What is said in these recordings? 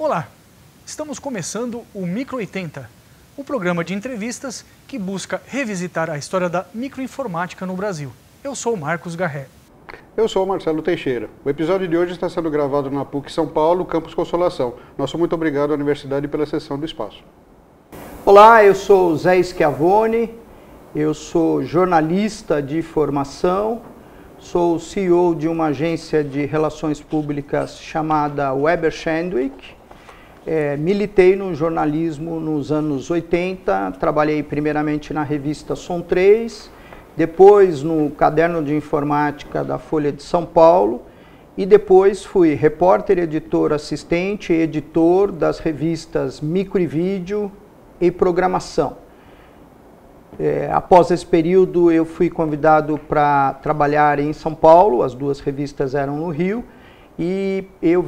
Olá, estamos começando o Micro 80, o programa de entrevistas que busca revisitar a história da microinformática no Brasil. Eu sou o Marcos Garré. Eu sou o Marcelo Teixeira. O episódio de hoje está sendo gravado na PUC São Paulo, Campus Consolação. Nosso muito obrigado à Universidade pela cessão do espaço. Olá, eu sou o Zé Schiavone, eu sou jornalista de formação, sou o CEO de uma agência de relações públicas chamada Weber Shandwick. Militei no jornalismo nos anos 80, trabalhei primeiramente na revista Som 3, depois no Caderno de Informática da Folha de São Paulo e depois fui repórter, editor, assistente e editor das revistas Micro e Vídeo e Programação. Após esse período eu fui convidado para trabalhar em São Paulo, as duas revistas eram no Rio, e eu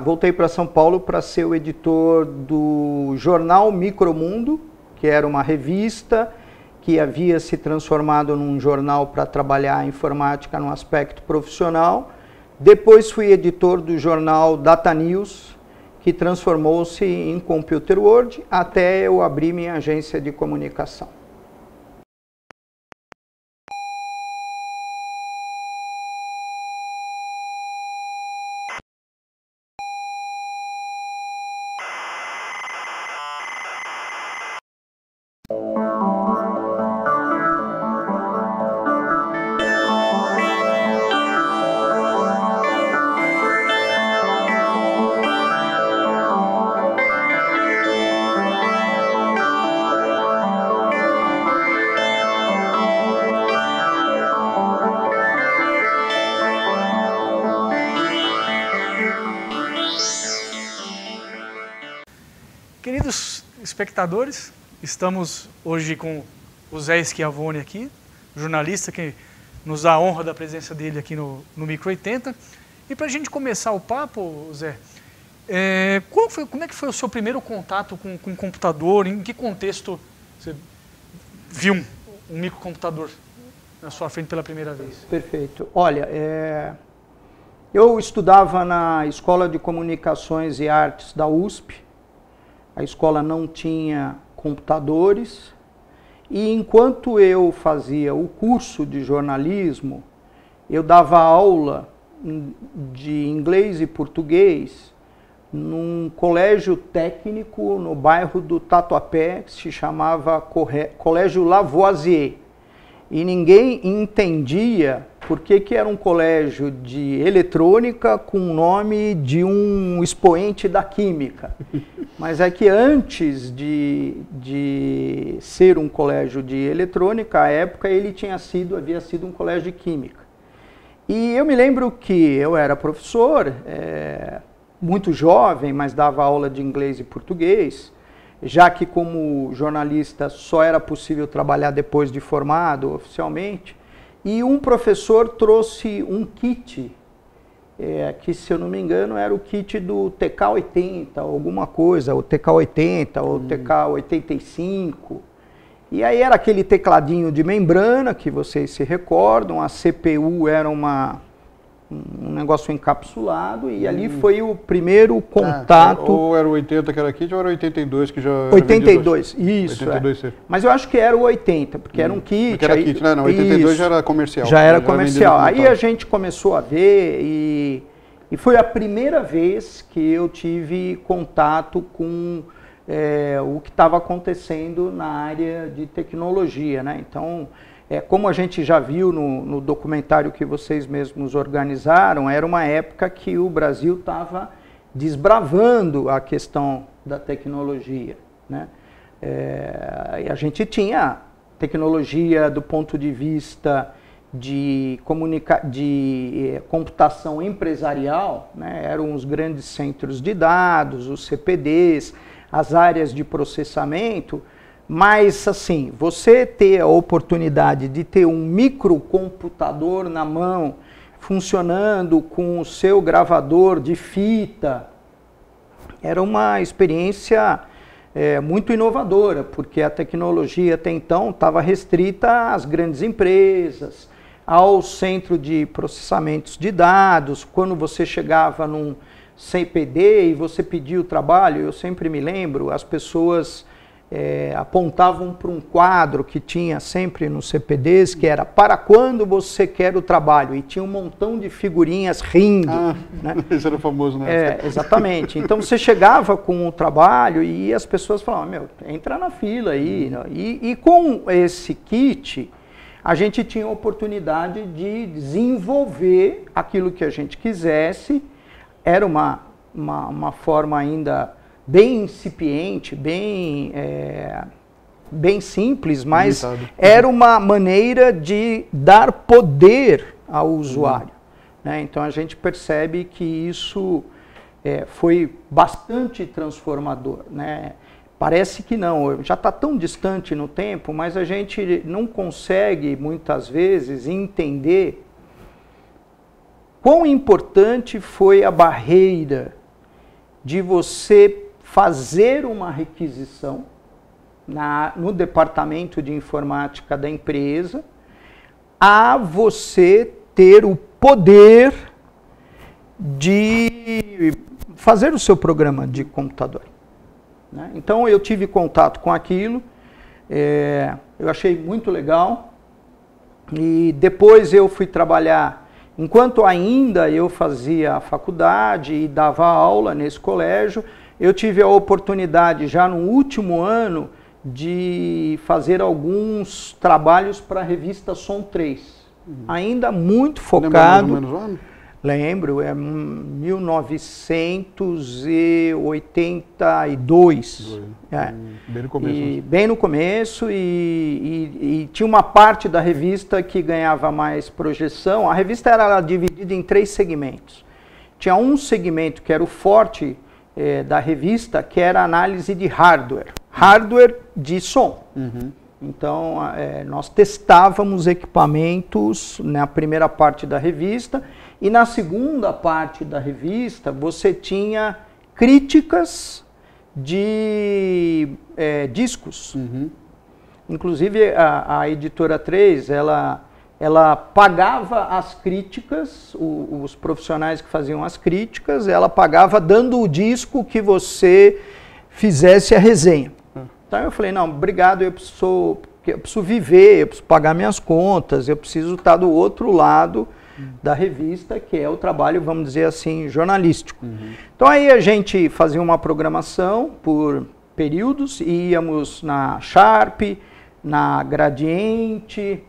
voltei para São Paulo para ser o editor do jornal Micromundo, que era uma revista que havia se transformado num jornal para trabalhar a informática no aspecto profissional. Depois fui editor do jornal Data News, que transformou-se em Computer World, até eu abrir minha agência de comunicação. Queridos espectadores, estamos hoje com o Zé Schiavone aqui, jornalista que nos dá a honra da presença dele aqui no Micro 80. E para a gente começar o papo, Zé, como é que foi o seu primeiro contato com computador? Em que contexto você viu um microcomputador na sua frente pela primeira vez? Perfeito. Olha, eu estudava na Escola de Comunicações e Artes da USP. A escola não tinha computadores e enquanto eu fazia o curso de jornalismo, eu dava aula de inglês e português num colégio técnico no bairro do Tatuapé, que se chamava Colégio Lavoisier. E ninguém entendia por que era um colégio de eletrônica com o nome de um expoente da química. Mas é que antes de ser um colégio de eletrônica, à época ele havia sido um colégio de química. E eu me lembro que eu era professor, muito jovem, mas dava aula de inglês e português, já que como jornalista só era possível trabalhar depois de formado oficialmente, e um professor trouxe um kit, que se eu não me engano era o kit do TK-80, alguma coisa, o TK-80 ou TK-85, e aí era aquele tecladinho de membrana que vocês se recordam, a CPU era um negócio encapsulado e ali foi o primeiro contato. Ou era o 80 que era kit ou era o 82 que já 82, isso. 82, Mas eu acho que era o 80, porque era um kit. Porque era kit, né? Não, 82 isso, já era comercial. Já era comercial. Aí a gente começou a ver e foi a primeira vez que eu tive contato com o que estava acontecendo na área de tecnologia, né? Então, como a gente já viu no documentário que vocês mesmos organizaram, era uma época que o Brasil estava desbravando a questão da tecnologia, né? E a gente tinha tecnologia do ponto de vista de computação empresarial, né? Eram os grandes centros de dados, os CPDs, as áreas de processamento. Mas, assim, você ter a oportunidade de ter um microcomputador na mão, funcionando com o seu gravador de fita, era uma experiência muito inovadora, porque a tecnologia até então estava restrita às grandes empresas, ao centro de processamentos de dados. Quando você chegava num CPD e você pedia o trabalho, eu sempre me lembro, as pessoas apontavam para um quadro que tinha sempre nos CPDs, que era para quando você quer o trabalho, e tinha um montão de figurinhas rindo. Né? Isso era famoso, né? Exatamente. Então você chegava com o trabalho e as pessoas falavam, meu, entra na fila aí. E com esse kit, a gente tinha a oportunidade de desenvolver aquilo que a gente quisesse. Era uma forma ainda bem incipiente, bem simples, mas era uma maneira de dar poder ao usuário. Né? Então a gente percebe que isso foi bastante transformador. Né? Parece que não, já está tão distante no tempo, mas a gente não consegue muitas vezes entender quão importante foi a barreira de você fazer uma requisição no departamento de informática da empresa, a você ter o poder de fazer o seu programa de computador. Né? Então eu tive contato com aquilo, eu achei muito legal, e depois eu fui trabalhar, enquanto ainda eu fazia a faculdade e dava aula nesse colégio, eu tive a oportunidade, já no último ano, de fazer alguns trabalhos para a revista Som 3. Ainda muito focado. Lembra mais ou menos o ano? Lembro, é 1982. Bem no começo. Bem no começo, e tinha uma parte da revista que ganhava mais projeção. A revista era dividida em 3 segmentos. Tinha um segmento que era o forte da revista, que era análise de hardware de som. Então, nós testávamos equipamentos na primeira parte da revista, e na segunda parte da revista você tinha críticas de discos. Inclusive a editora 3, ela pagava as críticas, os profissionais que faziam as críticas, ela pagava dando o disco que você fizesse a resenha. Então eu falei, não, obrigado, eu preciso viver, eu preciso pagar minhas contas, eu preciso estar do outro lado da revista, que é o trabalho, vamos dizer assim, jornalístico. Então aí a gente fazia uma programação por períodos, íamos na Sharp, na Gradiente,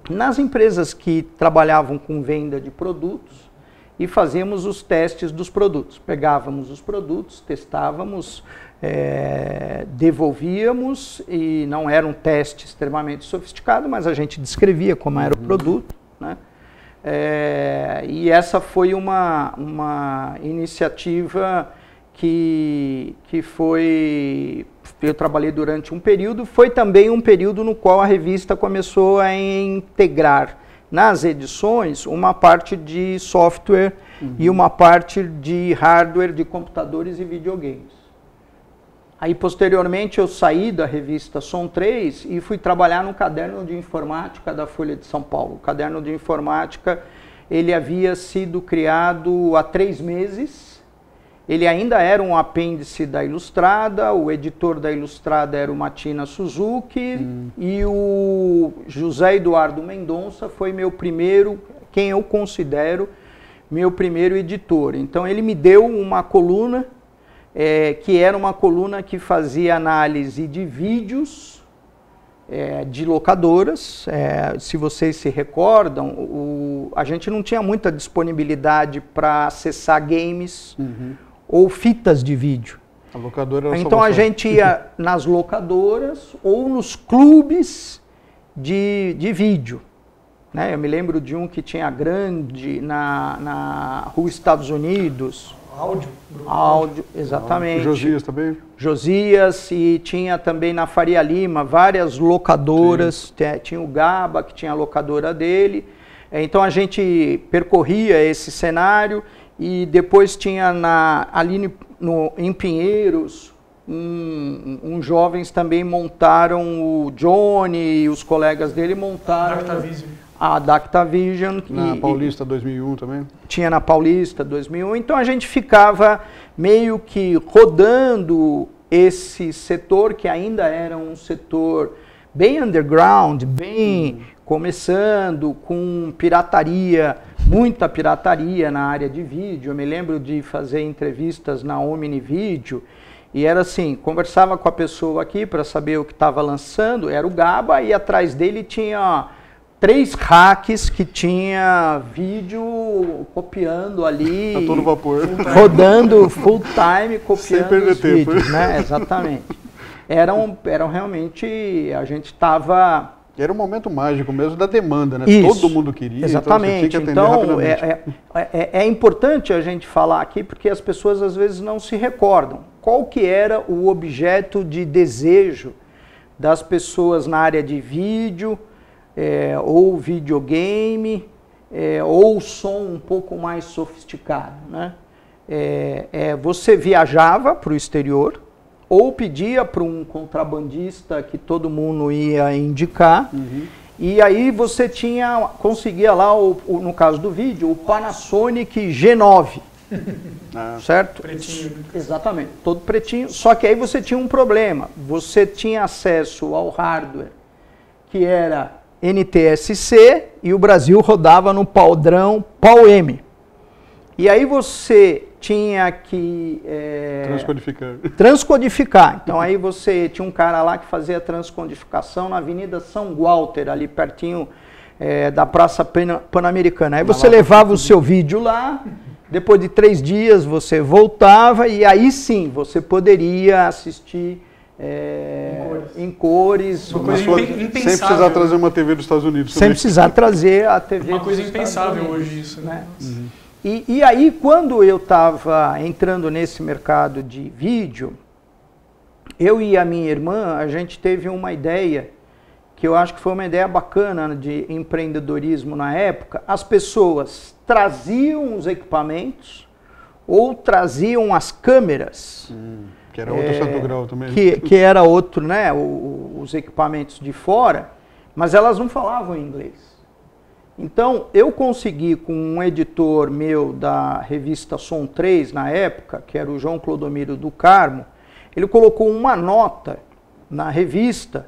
nas empresas que trabalhavam com venda de produtos, e fazíamos os testes dos produtos. Pegávamos os produtos, testávamos, devolvíamos, e não era um teste extremamente sofisticado, mas a gente descrevia como era o produto. Né? E essa foi uma iniciativa que foi... Eu trabalhei durante um período, foi também um período no qual a revista começou a integrar nas edições uma parte de software e uma parte de hardware de computadores e videogames. Aí posteriormente eu saí da revista Som 3 e fui trabalhar no caderno de informática da Folha de São Paulo. O caderno de informática, ele havia sido criado há 3 meses. Ele ainda era um apêndice da Ilustrada, o editor da Ilustrada era o Matina Suzuki, e o José Eduardo Mendonça foi quem eu considero meu primeiro editor. Então ele me deu uma coluna, que era uma coluna que fazia análise de vídeos de locadoras. Se vocês se recordam, a gente não tinha muita disponibilidade para acessar games, ou fitas de vídeo. A locadora era então a gente ia nas locadoras ou nos clubes de vídeo. Né? Eu me lembro de um que tinha grande na Rua Estados Unidos. Áudio, exatamente. Josias também? Josias, e tinha também na Faria Lima várias locadoras. Tinha o Gaba, que tinha a locadora dele. Então a gente percorria esse cenário. E depois tinha ali em Pinheiros, uns jovens também montaram, o Johnny e os colegas dele montaram a Adaptavision. Na Paulista 2001 também? Tinha na Paulista 2001. Então a gente ficava meio que rodando esse setor, que ainda era um setor bem underground, bem começando, com pirataria, muita pirataria na área de vídeo. Eu me lembro de fazer entrevistas na Omni Video, e era assim, conversava com a pessoa aqui para saber o que estava lançando, era o Gaba, e atrás dele tinha 3 hacks que tinha vídeo copiando ali. A todo vapor. Rodando full time, copiando sem perder os tempo. vídeos, né? Exatamente. Eram realmente, a gente estava... Era um momento mágico mesmo da demanda, né? Isso. Todo mundo queria. Exatamente. Então, é importante a gente falar aqui, porque as pessoas às vezes não se recordam. Qual que era o objeto de desejo das pessoas na área de vídeo, ou videogame, ou som um pouco mais sofisticado, né? Você viajava para o exterior, ou pedia para um contrabandista que todo mundo ia indicar, e aí você conseguia lá, no caso do vídeo, o Panasonic G9, certo? Pretinho. Exatamente, todo pretinho, só que aí você tinha um problema, você tinha acesso ao hardware que era NTSC e o Brasil rodava no padrão PAL-M. E aí você tinha que transcodificar. Então aí você tinha um cara lá que fazia transcodificação na Avenida São Walter, ali pertinho da Praça Pan-Americana. Aí você levava o seu vídeo lá, depois de 3 dias você voltava e aí sim você poderia assistir em cores. Uma coisa impensável. Sem precisar trazer uma TV dos Estados Unidos. Sem precisar trazer a TV. Uma coisa impensável hoje isso, né? E aí, quando eu estava entrando nesse mercado de vídeo, eu e a minha irmã, a gente teve uma ideia, que eu acho que foi uma ideia bacana de empreendedorismo na época. As pessoas traziam os equipamentos ou traziam as câmeras. Que era outro santo grau também. Que era outro, né? Os equipamentos de fora, mas elas não falavam inglês. Então, eu consegui com um editor meu da revista Som 3, na época, que era o João Clodomiro do Carmo, ele colocou uma nota na revista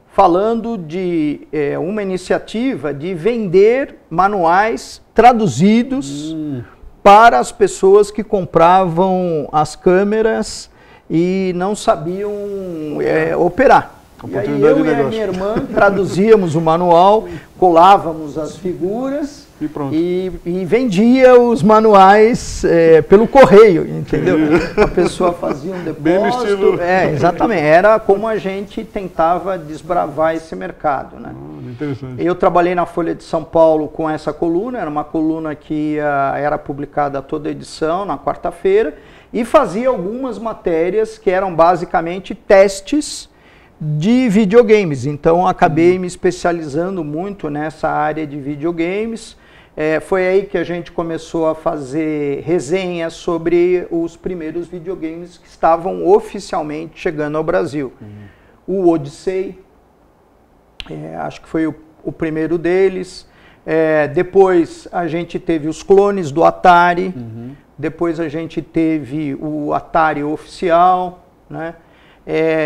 falando de uma iniciativa de vender manuais traduzidos para as pessoas que compravam as câmeras e não sabiam operar. E aí eu e a minha irmã traduzíamos o manual, colávamos as figuras e vendia os manuais pelo correio, entendeu? A pessoa fazia um depósito. Exatamente. Era como a gente tentava desbravar esse mercado, né? Interessante. Eu trabalhei na Folha de São Paulo com essa coluna, era uma coluna que era publicada toda edição, na quarta-feira, e fazia algumas matérias que eram basicamente testes de videogames. Então acabei me especializando muito nessa área de videogames. Foi aí que a gente começou a fazer resenhas sobre os primeiros videogames que estavam oficialmente chegando ao Brasil. O Odyssey, acho que foi o primeiro deles. Depois a gente teve os clones do Atari. Depois a gente teve o Atari oficial, né?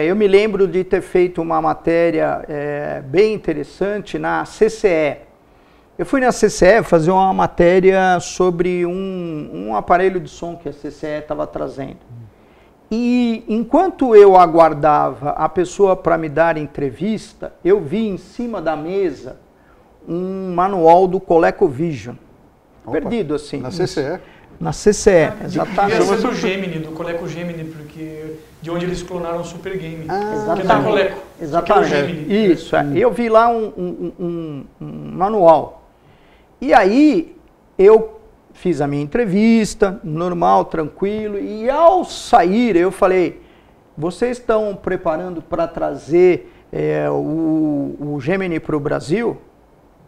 Eu me lembro de ter feito uma matéria bem interessante na CCE. Eu fui na CCE fazer uma matéria sobre um aparelho de som que a CCE estava trazendo. E enquanto eu aguardava a pessoa para me dar entrevista, eu vi em cima da mesa um manual do ColecoVision. Perdido assim. Na CCE? Na CCE, exatamente. Devia ser do Gemini, do Coleco Gemini, porque de onde eles clonaram o Super Game. Exatamente. Que é da Coleco. Exatamente. Que é o Gemini. Isso, eu vi lá um manual. E aí eu fiz a minha entrevista, normal, tranquilo, e ao sair eu falei, vocês estão preparando para trazer o Gemini para o Brasil?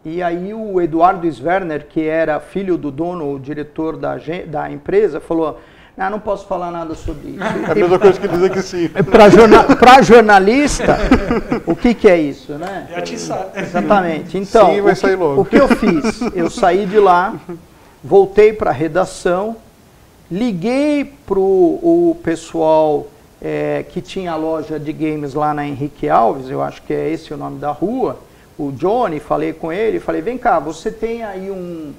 E aí o Eduardo Swerner, que era filho do dono, o diretor da empresa, falou, Não, não posso falar nada sobre isso. É a mesma coisa que dizer que sim. Para jornalista, o que é isso, né? É atiçar. Exatamente. Então, Sim, vai sair logo. O que eu fiz? Eu saí de lá, voltei para a redação, liguei para o pessoal que tinha a loja de games lá na Henrique Alves, eu acho que é esse o nome da rua, o Johnny, falei com ele, falei, vem cá, você tem aí um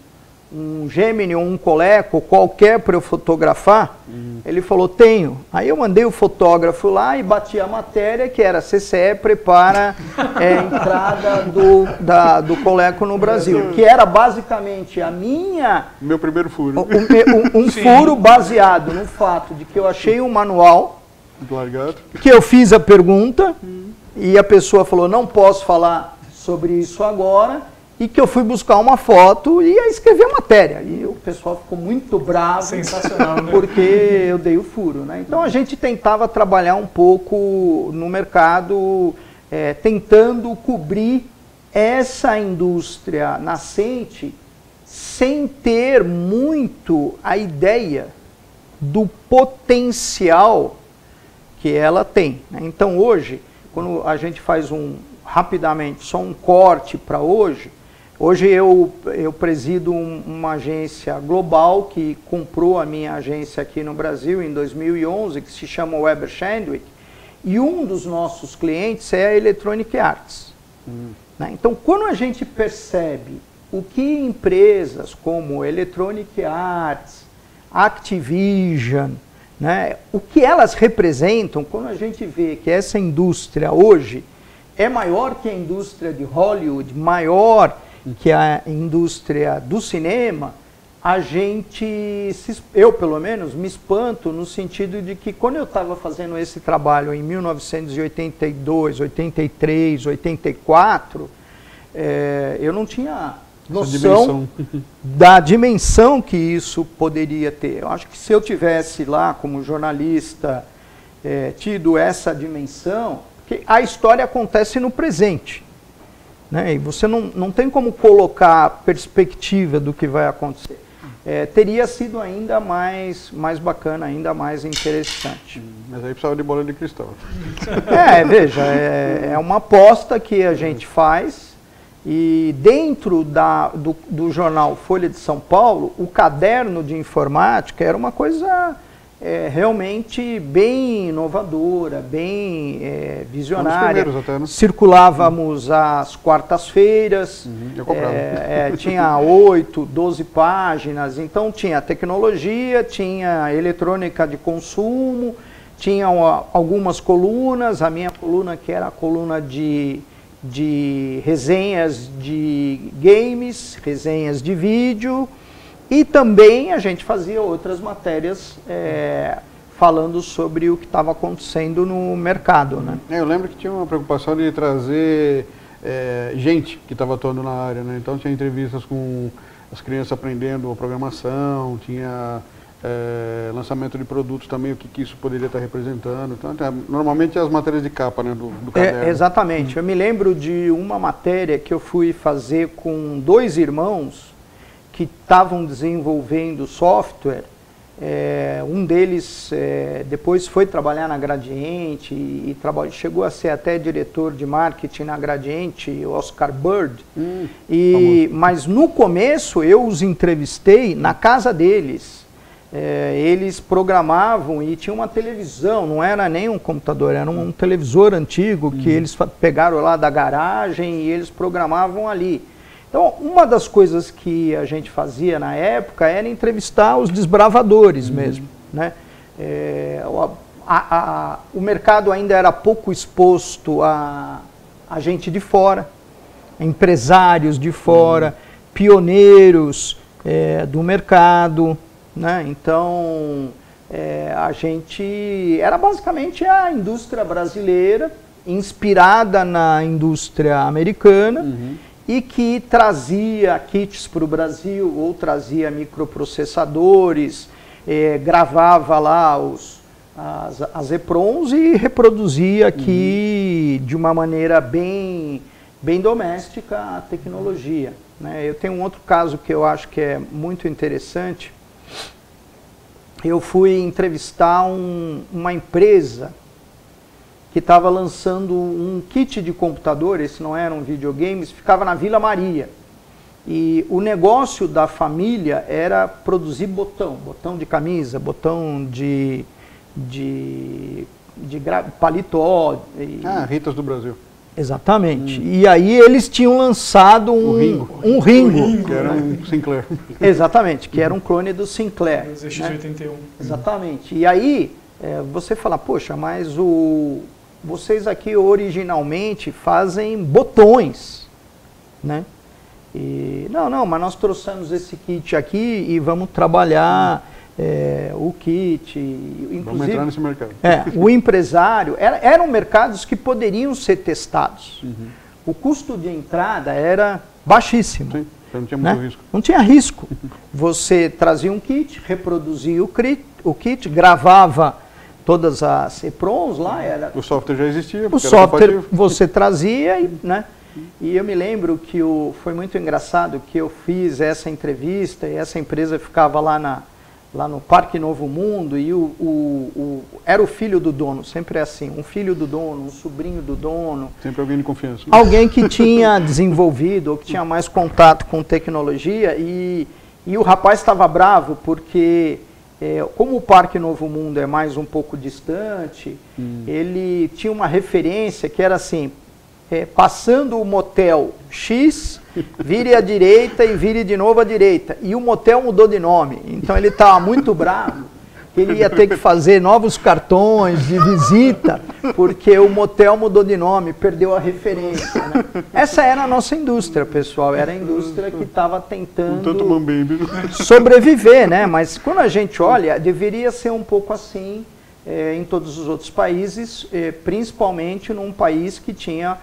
Gemini ou um Coleco qualquer para eu fotografar? Ele falou, tenho. Aí eu mandei o fotógrafo lá e bati a matéria que era CCE prepara entrada do Coleco no Brasil, que era basicamente a minha... Meu primeiro furo. Um furo baseado no fato de que eu achei um manual, Largado. que eu fiz a pergunta e a pessoa falou, não posso falar sobre isso agora, e que eu fui buscar uma foto e ia escrever a matéria. E o pessoal ficou muito bravo. Sensacional, né? Porque eu dei o furo, né? Então a gente tentava trabalhar um pouco no mercado, tentando cobrir essa indústria nascente sem ter muito a ideia do potencial que ela tem, né? Então hoje, quando a gente faz rapidamente, só um corte para hoje eu presido uma agência global que comprou a minha agência aqui no Brasil em 2011, que se chama Weber Shandwick, e um dos nossos clientes é a Electronic Arts. Né? Então, quando a gente percebe o que empresas como Electronic Arts, Activision, né, o que elas representam, quando a gente vê que essa indústria hoje é maior que a indústria de Hollywood, maior que a indústria do cinema, eu pelo menos me espanto no sentido de que quando eu estava fazendo esse trabalho em 1982, 83, 84, eu não tinha noção da dimensão que isso poderia ter. Eu acho que se eu tivesse lá como jornalista tido essa dimensão, porque a história acontece no presente, né? E você não tem como colocar a perspectiva do que vai acontecer. Teria sido ainda mais bacana, ainda mais interessante. Mas aí precisava de bola de cristal. Veja, é uma aposta que a gente faz, e dentro do jornal Folha de São Paulo, o caderno de informática era uma coisa realmente bem inovadora, bem visionária. Até, né? Circulávamos às quartas-feiras, eu comprava. Tinha 8, 12 páginas, então tinha tecnologia, tinha eletrônica de consumo, tinha algumas colunas, a minha coluna que era a coluna de resenhas de games, resenhas de vídeo, e também a gente fazia outras matérias falando sobre o que estava acontecendo no mercado, né? Eu lembro que tinha uma preocupação de trazer gente que estava atuando na área, né? Então tinha entrevistas com as crianças aprendendo a programação, tinha lançamento de produtos também, o que isso poderia estar representando. Então, normalmente as matérias de capa, né, do caderno. Exatamente. Eu me lembro de uma matéria que eu fui fazer com 2 irmãos que estavam desenvolvendo software. Um deles depois foi trabalhar na Gradiente e chegou a ser até diretor de marketing na Gradiente, o Oscar Bird. Mas no começo eu os entrevistei na casa deles. Eles programavam e tinha uma televisão, não era nem um computador, era um televisor antigo que eles pegaram lá da garagem e eles programavam ali. Então, uma das coisas que a gente fazia na época era entrevistar os desbravadores mesmo, né? O mercado ainda era pouco exposto a gente de fora, empresários de fora, pioneiros do mercado, né? Então, a gente era basicamente a indústria brasileira, inspirada na indústria americana, e que trazia kits para o Brasil, ou trazia microprocessadores, gravava lá as EPROMs e reproduzia aqui de uma maneira bem doméstica a tecnologia, né? Eu tenho um outro caso que eu acho que é muito interessante. eu fui entrevistar uma empresa que estava lançando um kit de computador, esse não era um videogame, ficava na Vila Maria. E o negócio da família era produzir botão de camisa, botão de paletó. Ritas do Brasil. Exatamente. E aí eles tinham lançado um Ringo. Que era um Sinclair. Exatamente, que era um clone do Sinclair. Do ZX81. Né? Exatamente. E aí você fala, poxa, mas vocês aqui originalmente fazem botões, né? E, não, mas nós trouxemos esse kit aqui e vamos trabalhar o kit. Inclusive, vamos entrar nesse mercado. O empresário, eram mercados que poderiam ser testados. O custo de entrada era baixíssimo. Sim, não tinha muito risco. Não tinha risco. Você trazia um kit, reproduzia o kit, gravava todas as EPROMs lá. O software já existia. O software você trazia né? E eu me lembro que foi muito engraçado que eu fiz essa entrevista e essa empresa ficava lá no Parque Novo Mundo e era o filho do dono, sempre é assim, um filho do dono, um sobrinho do dono. Sempre alguém de confiança. Alguém que tinha desenvolvido ou que tinha mais contato com tecnologia e o rapaz estava bravo porque como o Parque Novo Mundo é mais um pouco distante, ele tinha uma referência que era assim, passando o motel X, vire à direita e vire de novo à direita. E o motel mudou de nome. Então ele estava muito bravo, que ele ia ter que fazer novos cartões de visita, porque o motel mudou de nome, perdeu a referência. Né? Essa era a nossa indústria, pessoal. Era a indústria que estava tentando sobreviver, né? Mas quando a gente olha, deveria ser um pouco assim em todos os outros países, principalmente num país que tinha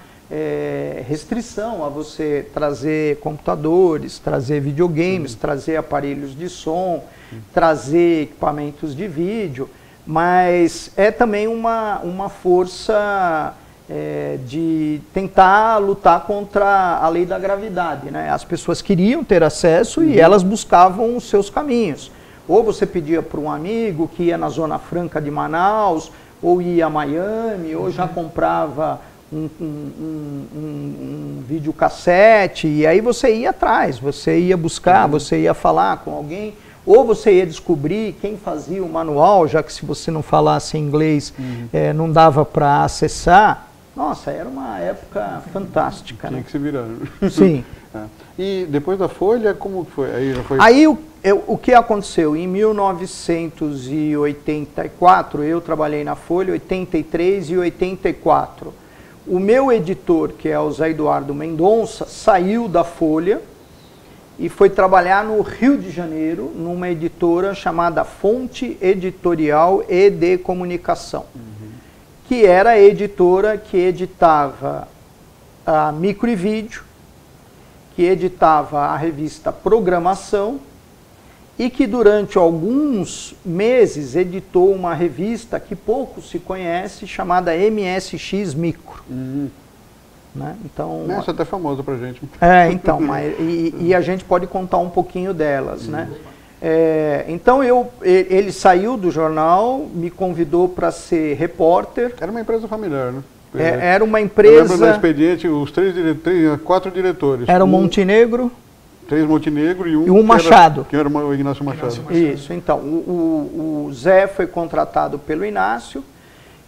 restrição a você trazer computadores, trazer videogames, trazer aparelhos de som, trazer equipamentos de vídeo, mas é também uma força de tentar lutar contra a lei da gravidade, né? As pessoas queriam ter acesso e elas buscavam os seus caminhos. Ou você pedia para um amigo que ia na Zona Franca de Manaus, ou ia a Miami, ou já comprava um videocassete, e aí você ia atrás, você ia buscar, você ia falar com alguém, ou você ia descobrir quem fazia o manual, já que se você não falasse inglês, não dava para acessar. Nossa, era uma época fantástica. Tinha né? que se virar. Sim. E depois da Folha, como foi? Aí o que aconteceu? Em 1984, eu trabalhei na Folha, 83 e 84. O meu editor, que é o Zé Eduardo Mendonça, saiu da Folha e foi trabalhar no Rio de Janeiro, numa editora chamada Fonte Editorial e de Comunicação, que era a editora que editava a Micro e Vídeo, que editava a revista Programação e que durante alguns meses editou uma revista que pouco se conhece, chamada MSX Micro. Né? Então, essa é até famosa pra gente. Então, e a gente pode contar um pouquinho delas. Né? Então ele saiu do jornal, me convidou para ser repórter. Era uma empresa familiar, né? Era uma empresa... Eu lembro do expediente, os 4 diretores. Era o Montenegro. 3 Montenegro e um Machado. Que era o Ignácio Machado. Isso, então, o Zé foi contratado pelo Inácio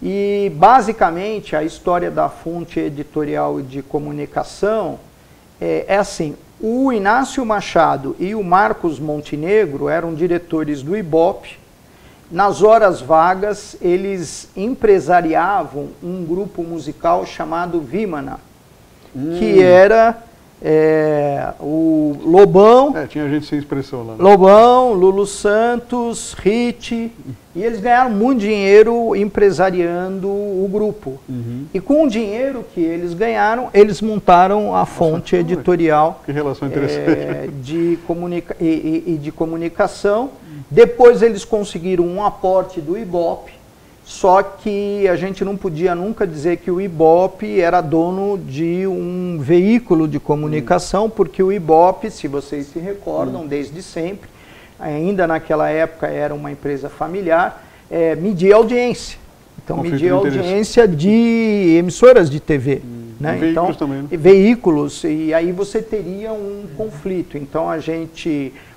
e, basicamente, a história da Fonte Editorial e de Comunicação é assim, o Inácio Machado e o Marcos Montenegro eram diretores do Ibope. Nas horas vagas, eles empresariavam um grupo musical chamado Vimana, que era... o Lobão, tinha gente sem expressão lá, né? Lobão, Lulu Santos, Hit, e eles ganharam muito dinheiro empresariando o grupo. E com o dinheiro que eles ganharam, eles montaram a Fonte Editorial que relação interessante. de comunicação. Depois eles conseguiram um aporte do Ibope, só que a gente não podia nunca dizer que o Ibope era dono de um veículo de comunicação, porque o Ibope, se vocês se recordam, desde sempre, ainda naquela época era uma empresa familiar, medir audiência. Então, medir a audiência de emissoras de TV. Né? Veículos então, também, né? Veículos, e aí você teria um conflito. Então,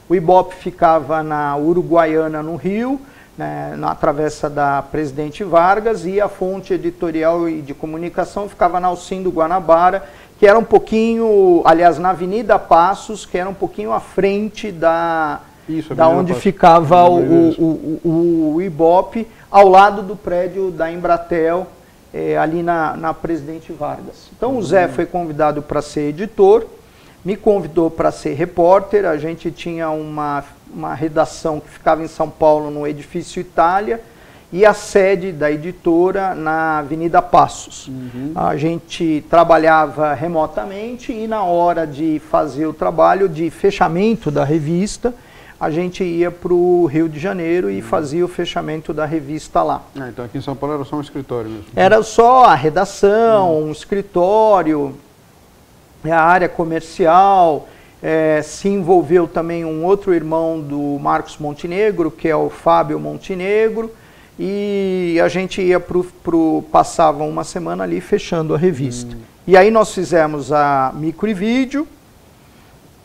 o Ibope ficava na Uruguaiana, no Rio, né, na travessa da Presidente Vargas, e a fonte editorial e de comunicação ficava na Alcindo Guanabara, que era um pouquinho, aliás, na Avenida Passos, que era um pouquinho à frente da onde ficava o Ibope, ao lado do prédio da Embratel, ali na Presidente Vargas. Então o Zé foi convidado para ser editor, me convidou para ser repórter. A gente tinha uma redação que ficava em São Paulo, no Edifício Itália, e a sede da editora na Avenida Passos. A gente trabalhava remotamente e na hora de fazer o trabalho de fechamento da revista, a gente ia para o Rio de Janeiro e fazia o fechamento da revista lá. Então aqui em São Paulo era só um escritório mesmo? Era só a redação, um escritório, a área comercial. Se envolveu também um outro irmão do Marcos Montenegro, que é o Fábio Montenegro, e a gente ia passava uma semana ali fechando a revista. E aí nós fizemos a Micro e Vídeo,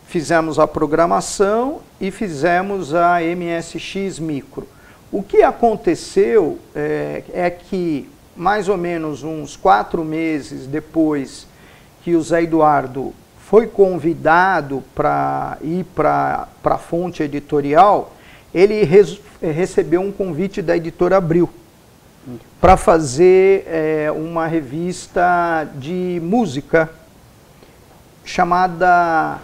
fizemos a programação e fizemos a MSX Micro. O que aconteceu é que, mais ou menos uns 4 meses depois que o Zé Eduardo foi convidado para ir para a fonte editorial, ele recebeu um convite da editora Abril para fazer uma revista de música chamada...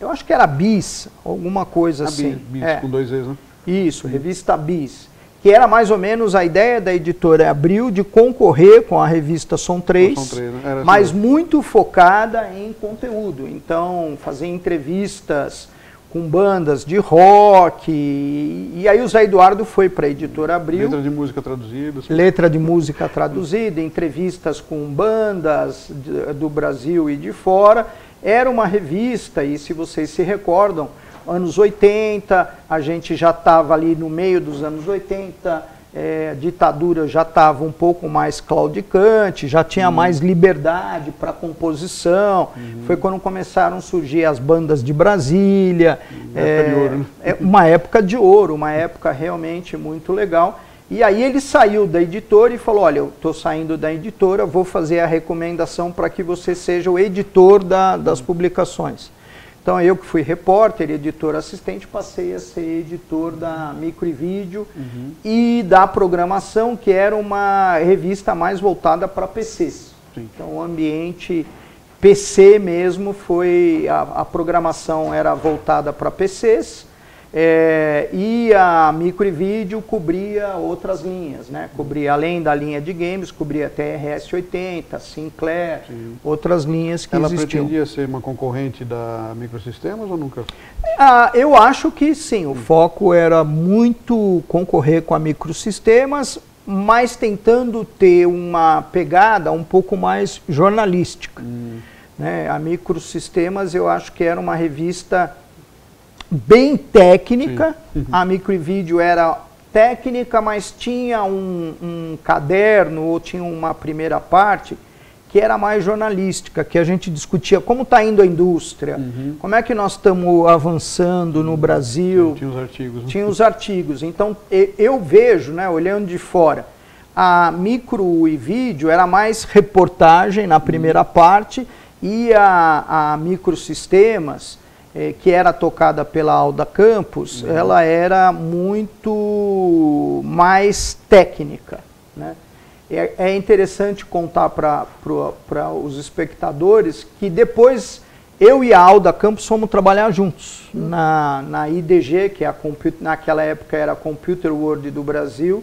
Eu acho que era Bis, alguma coisa assim. Bis, com 2 vezes, né? Isso, revista Bis. Que era mais ou menos a ideia da editora Abril de concorrer com a revista Som 3, né? Mas muito focada em conteúdo. Então, fazer entrevistas com bandas de rock. E aí o Zé Eduardo foi para a editora Abril. Letra de música traduzida. Letra de música traduzida, entrevistas com bandas do Brasil e de fora. Era uma revista, e se vocês se recordam, anos 80, a gente já estava ali no meio dos anos 80, a ditadura já estava um pouco mais claudicante, já tinha mais liberdade para composição. Foi quando começaram a surgir as bandas de Brasília. Época de ouro, né? Uma época de ouro, uma época realmente muito legal. E aí ele saiu da editora e falou, olha, eu estou saindo da editora, vou fazer a recomendação para que você seja o editor das publicações. Então eu que fui repórter, editor assistente, passei a ser editor da Micro e Vídeo e da programação, que era uma revista mais voltada para PCs. Sim. Então o ambiente PC mesmo foi, a programação era voltada para PCs. E a Micro e Vídeo cobria outras linhas, né? Cobria, além da linha de games, cobria TRS-80, Sinclair, outras linhas que existiam. Ela pretendia ser uma concorrente da Microsistemas ou nunca? Eu acho que sim, o foco era muito concorrer com a Microsistemas, mas tentando ter uma pegada um pouco mais jornalística. Né? A Microsistemas, eu acho que era uma revista bem técnica. A Micro e Vídeo era técnica, mas tinha um caderno, ou tinha uma primeira parte, que era mais jornalística, que a gente discutia como está indo a indústria, como é que nós estamos avançando no Brasil. Tinha os artigos. Tinha os artigos. Então, eu vejo, né, olhando de fora, a Micro e Vídeo era mais reportagem na primeira parte, e a Microsistemas, que era tocada pela Alda Campos, ela era muito mais técnica, né? É interessante contar para os espectadores que depois eu e a Alda Campos fomos trabalhar juntos na IDG, que naquela época era a Computer World do Brasil.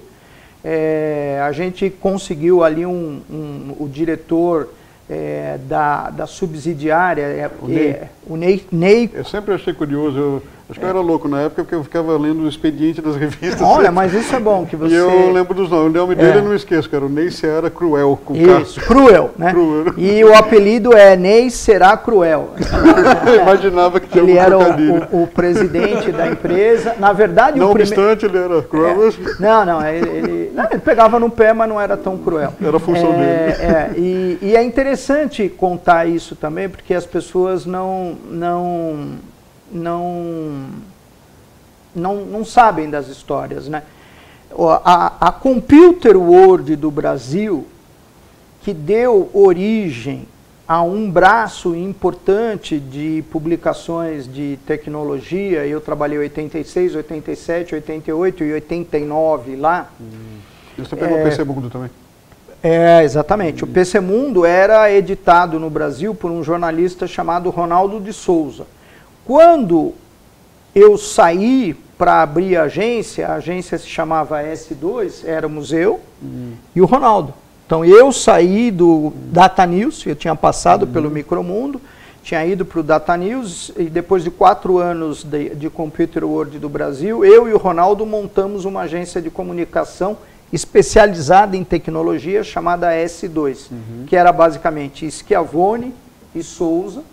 A gente conseguiu ali o diretor da subsidiária, o Ney. Eu sempre achei curioso, Acho que eu era louco na época, porque eu ficava lendo o expediente das revistas. Olha, mas isso é bom, que você... E eu lembro dos nomes. O nome dele eu não esqueço, cara. O Ney Seara Cruel, com Isso, Cruel, né? Cruel. E o apelido é Ney Será Cruel. Eu imaginava que tinha Ele era trocadilho. o presidente da empresa. Na verdade, Não obstante, ele era cruel. Ele pegava no pé, mas não era tão cruel. Era a função dele. E é interessante contar isso também, porque as pessoas não sabem das histórias, né? A Computer World do Brasil, que deu origem a um braço importante de publicações de tecnologia, eu trabalhei em 86, 87, 88 e 89 lá. E você pegou o PC Mundo também? Exatamente. O PC Mundo era editado no Brasil por um jornalista chamado Ronaldo de Souza. Quando eu saí para abrir a agência se chamava S2, éramos eu e o Ronaldo. Então eu saí do Data News, eu tinha passado pelo Micromundo, tinha ido para o Data News e depois de 4 anos de Computer World do Brasil, eu e o Ronaldo montamos uma agência de comunicação especializada em tecnologia chamada S2, que era basicamente Schiavone e Souza.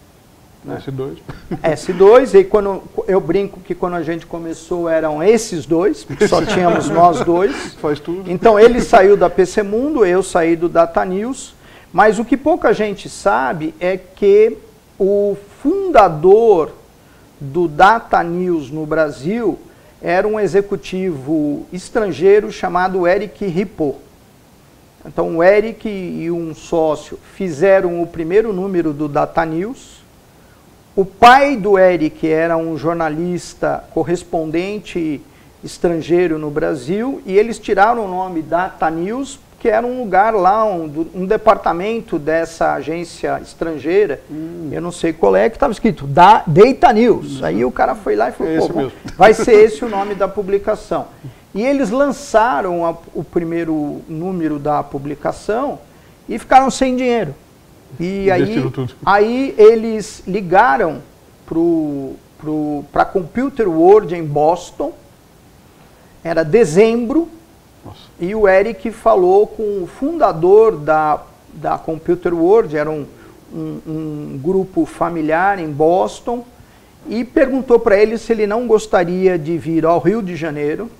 Né? S2. S2, e quando eu brinco que quando a gente começou eram esses dois, porque só tínhamos nós dois. Faz tudo. Então ele saiu da PC Mundo, eu saí do Data News, mas o que pouca gente sabe é que o fundador do Data News no Brasil era um executivo estrangeiro chamado Eric Ripaud. Então o Eric e um sócio fizeram o primeiro número do Data News. O pai do Eric era um jornalista correspondente estrangeiro no Brasil e eles tiraram o nome Data News, que era um lugar lá, um departamento dessa agência estrangeira, eu não sei qual é, que estava escrito Data News. Aí o cara foi lá e falou, pô, vai ser esse o nome da publicação. E eles lançaram o primeiro número da publicação e ficaram sem dinheiro. E aí eles ligaram para a Computer World em Boston, era dezembro, e o Eric falou com o fundador da Computer World, era um grupo familiar em Boston, e perguntou para ele se ele não gostaria de vir ao Rio de Janeiro,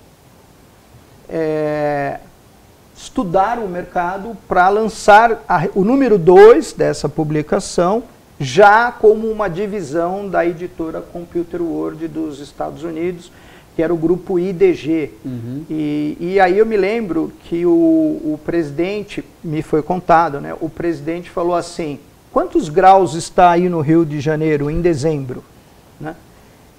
estudar o mercado para lançar o número 2 dessa publicação, já como uma divisão da editora Computer World dos Estados Unidos, que era o grupo IDG. E aí eu me lembro que o presidente, me foi contado, né? O presidente falou assim, quantos graus está aí no Rio de Janeiro em dezembro? Né?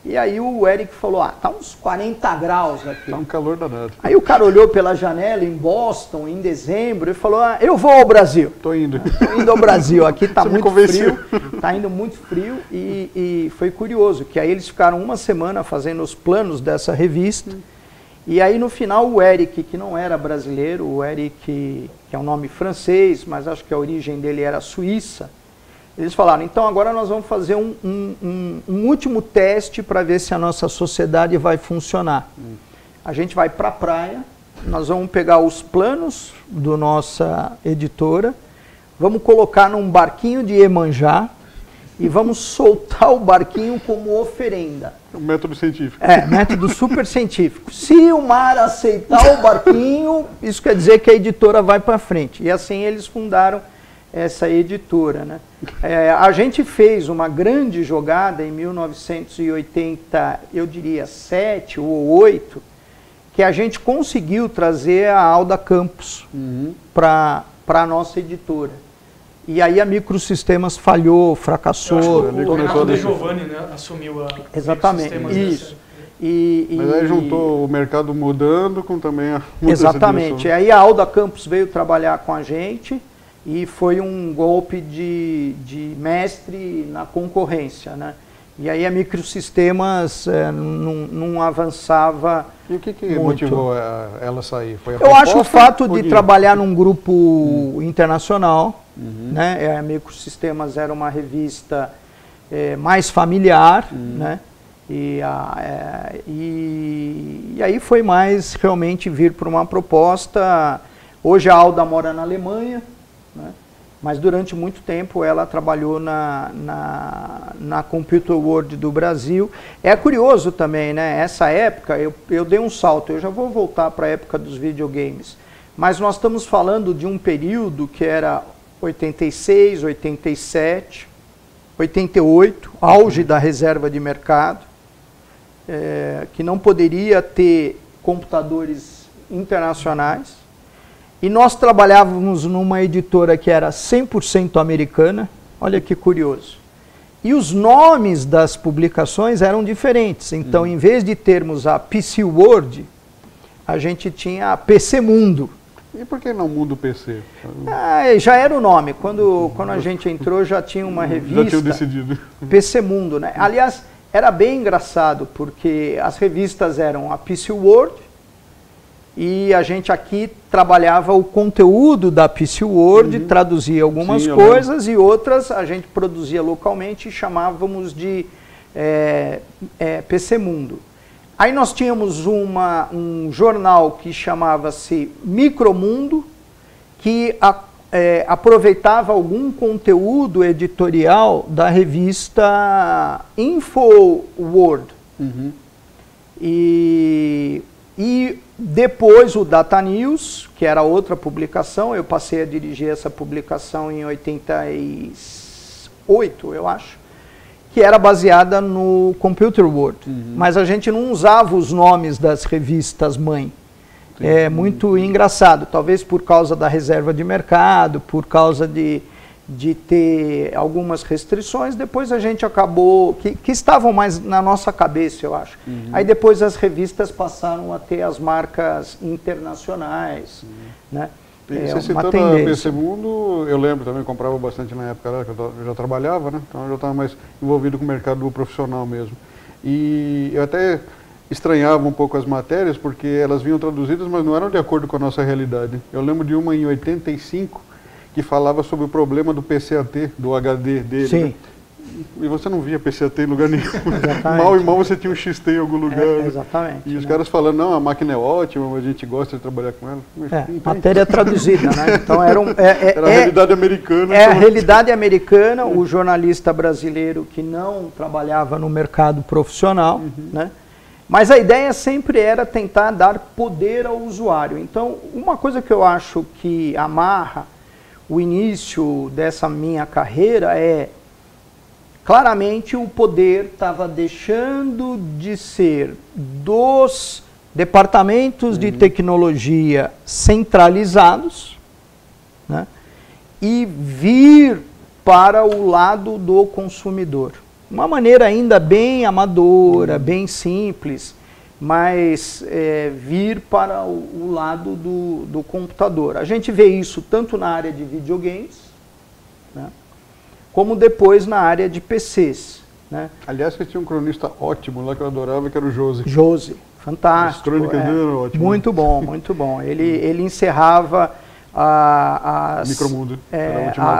E aí o Eric falou, tá uns 40 graus aqui. Tá um calor danado. Aí o cara olhou pela janela em Boston, em dezembro, e falou, eu vou ao Brasil. Tô indo. Tô indo ao Brasil, aqui tá muito frio. Tá indo muito frio e foi curioso, que aí eles ficaram uma semana fazendo os planos dessa revista, e aí no final o Eric, que não era brasileiro, o Eric, que é um nome francês, mas acho que a origem dele era suíça, eles falaram, então agora nós vamos fazer um último teste para ver se a nossa sociedade vai funcionar. A gente vai para a praia, nós vamos pegar os planos da nossa editora, vamos colocar num barquinho de Iemanjá e vamos soltar o barquinho como oferenda. Um método científico. Método super científico. Se o mar aceitar o barquinho, isso quer dizer que a editora vai para frente. E assim eles fundaram essa editora, né? A gente fez uma grande jogada em 1980, eu diria 7 ou 8, que a gente conseguiu trazer a Alda Campos para a nossa editora. E aí a Microsistemas falhou, fracassou. O Renato De Giovanni, né, assumiu a Exatamente, isso. Mas aí juntou o mercado mudando com também a mudança. Exatamente. Aí a Alda Campos veio trabalhar com a gente. E foi um golpe de mestre na concorrência, né? E aí a Microsistemas não avançava. E o que motivou ela sair? Foi a Eu acho o fato de trabalhar num grupo internacional, né? A Microsistemas era uma revista mais familiar, né? E aí foi mais realmente vir para uma proposta. Hoje a Alda mora na Alemanha, né? Mas durante muito tempo ela trabalhou na Computer World do Brasil. É curioso também, né? Essa época, eu dei um salto, eu já vou voltar para a época dos videogames. Mas nós estamos falando de um período que era 86, 87, 88, auge da reserva de mercado, que não poderia ter computadores internacionais. E nós trabalhávamos numa editora que era 100% americana, olha que curioso. E os nomes das publicações eram diferentes. Então, em vez de termos a PC World, a gente tinha a PC Mundo. E por que não Mundo PC? Já era o nome. Quando a gente entrou, já tinha uma revista. Já tinham decidido. PC Mundo, né? Aliás, era bem engraçado, porque as revistas eram a PC World, e a gente aqui trabalhava o conteúdo da PC World, traduzia algumas coisas, e outras a gente produzia localmente e chamávamos de PC Mundo. Aí nós tínhamos um jornal que chamava-se Micromundo, que aproveitava algum conteúdo editorial da revista InfoWorld. E depois o Data News, que era outra publicação, eu passei a dirigir essa publicação em 88, eu acho, que era baseada no Computer World. Mas a gente não usava os nomes das revistas mãe. É muito engraçado, talvez por causa da reserva de mercado, por causa de ter algumas restrições. Depois a gente acabou, que estavam mais na nossa cabeça, eu acho. Aí depois as revistas passaram a ter as marcas internacionais, né? Você citou a PC Mundo, eu lembro também, comprava bastante na época que eu já trabalhava, né? Então eu já estava mais envolvido com o mercado profissional mesmo. E eu até estranhava um pouco as matérias, porque elas vinham traduzidas, mas não eram de acordo com a nossa realidade. Eu lembro de uma em 85, que falava sobre o problema do PCAT, do HD dele. Sim. Né? E você não via PCAT em lugar nenhum. Mal e mal você tinha um XT em algum lugar. Exatamente. E os caras falando, não, a máquina é ótima, a gente gosta de trabalhar com ela. Mas, matéria traduzida, né? Então era a realidade americana. A realidade americana, o jornalista brasileiro que não trabalhava no mercado profissional, né? Mas a ideia sempre era tentar dar poder ao usuário. Então, uma coisa que eu acho que amarra o início dessa minha carreira claramente o poder estava deixando de ser dos departamentos de tecnologia centralizados, né, e vir para o lado do consumidor. Uma maneira ainda bem amadora, bem simples, mas vir para o lado do computador. A gente vê isso tanto na área de videogames, né, como depois na área de PCs. Né? Aliás, você tinha um cronista ótimo lá que eu adorava, que era o Josi. Josi, fantástico. As crônicas dele eram ótimas. Muito bom, muito bom. Ele encerrava Micromundo,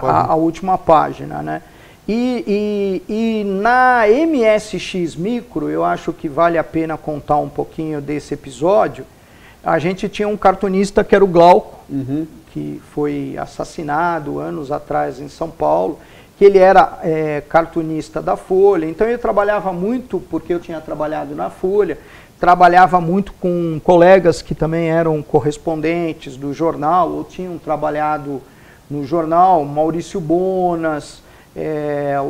a última página, né? E na MSX Micro, eu acho que vale a pena contar um pouquinho desse episódio. A gente tinha um cartunista que era o Glauco, que foi assassinado anos atrás em São Paulo, que ele era cartunista da Folha. Então eu trabalhava muito, porque eu tinha trabalhado na Folha, trabalhava muito com colegas que também eram correspondentes do jornal, ou tinham trabalhado no jornal, Maurício Bonas,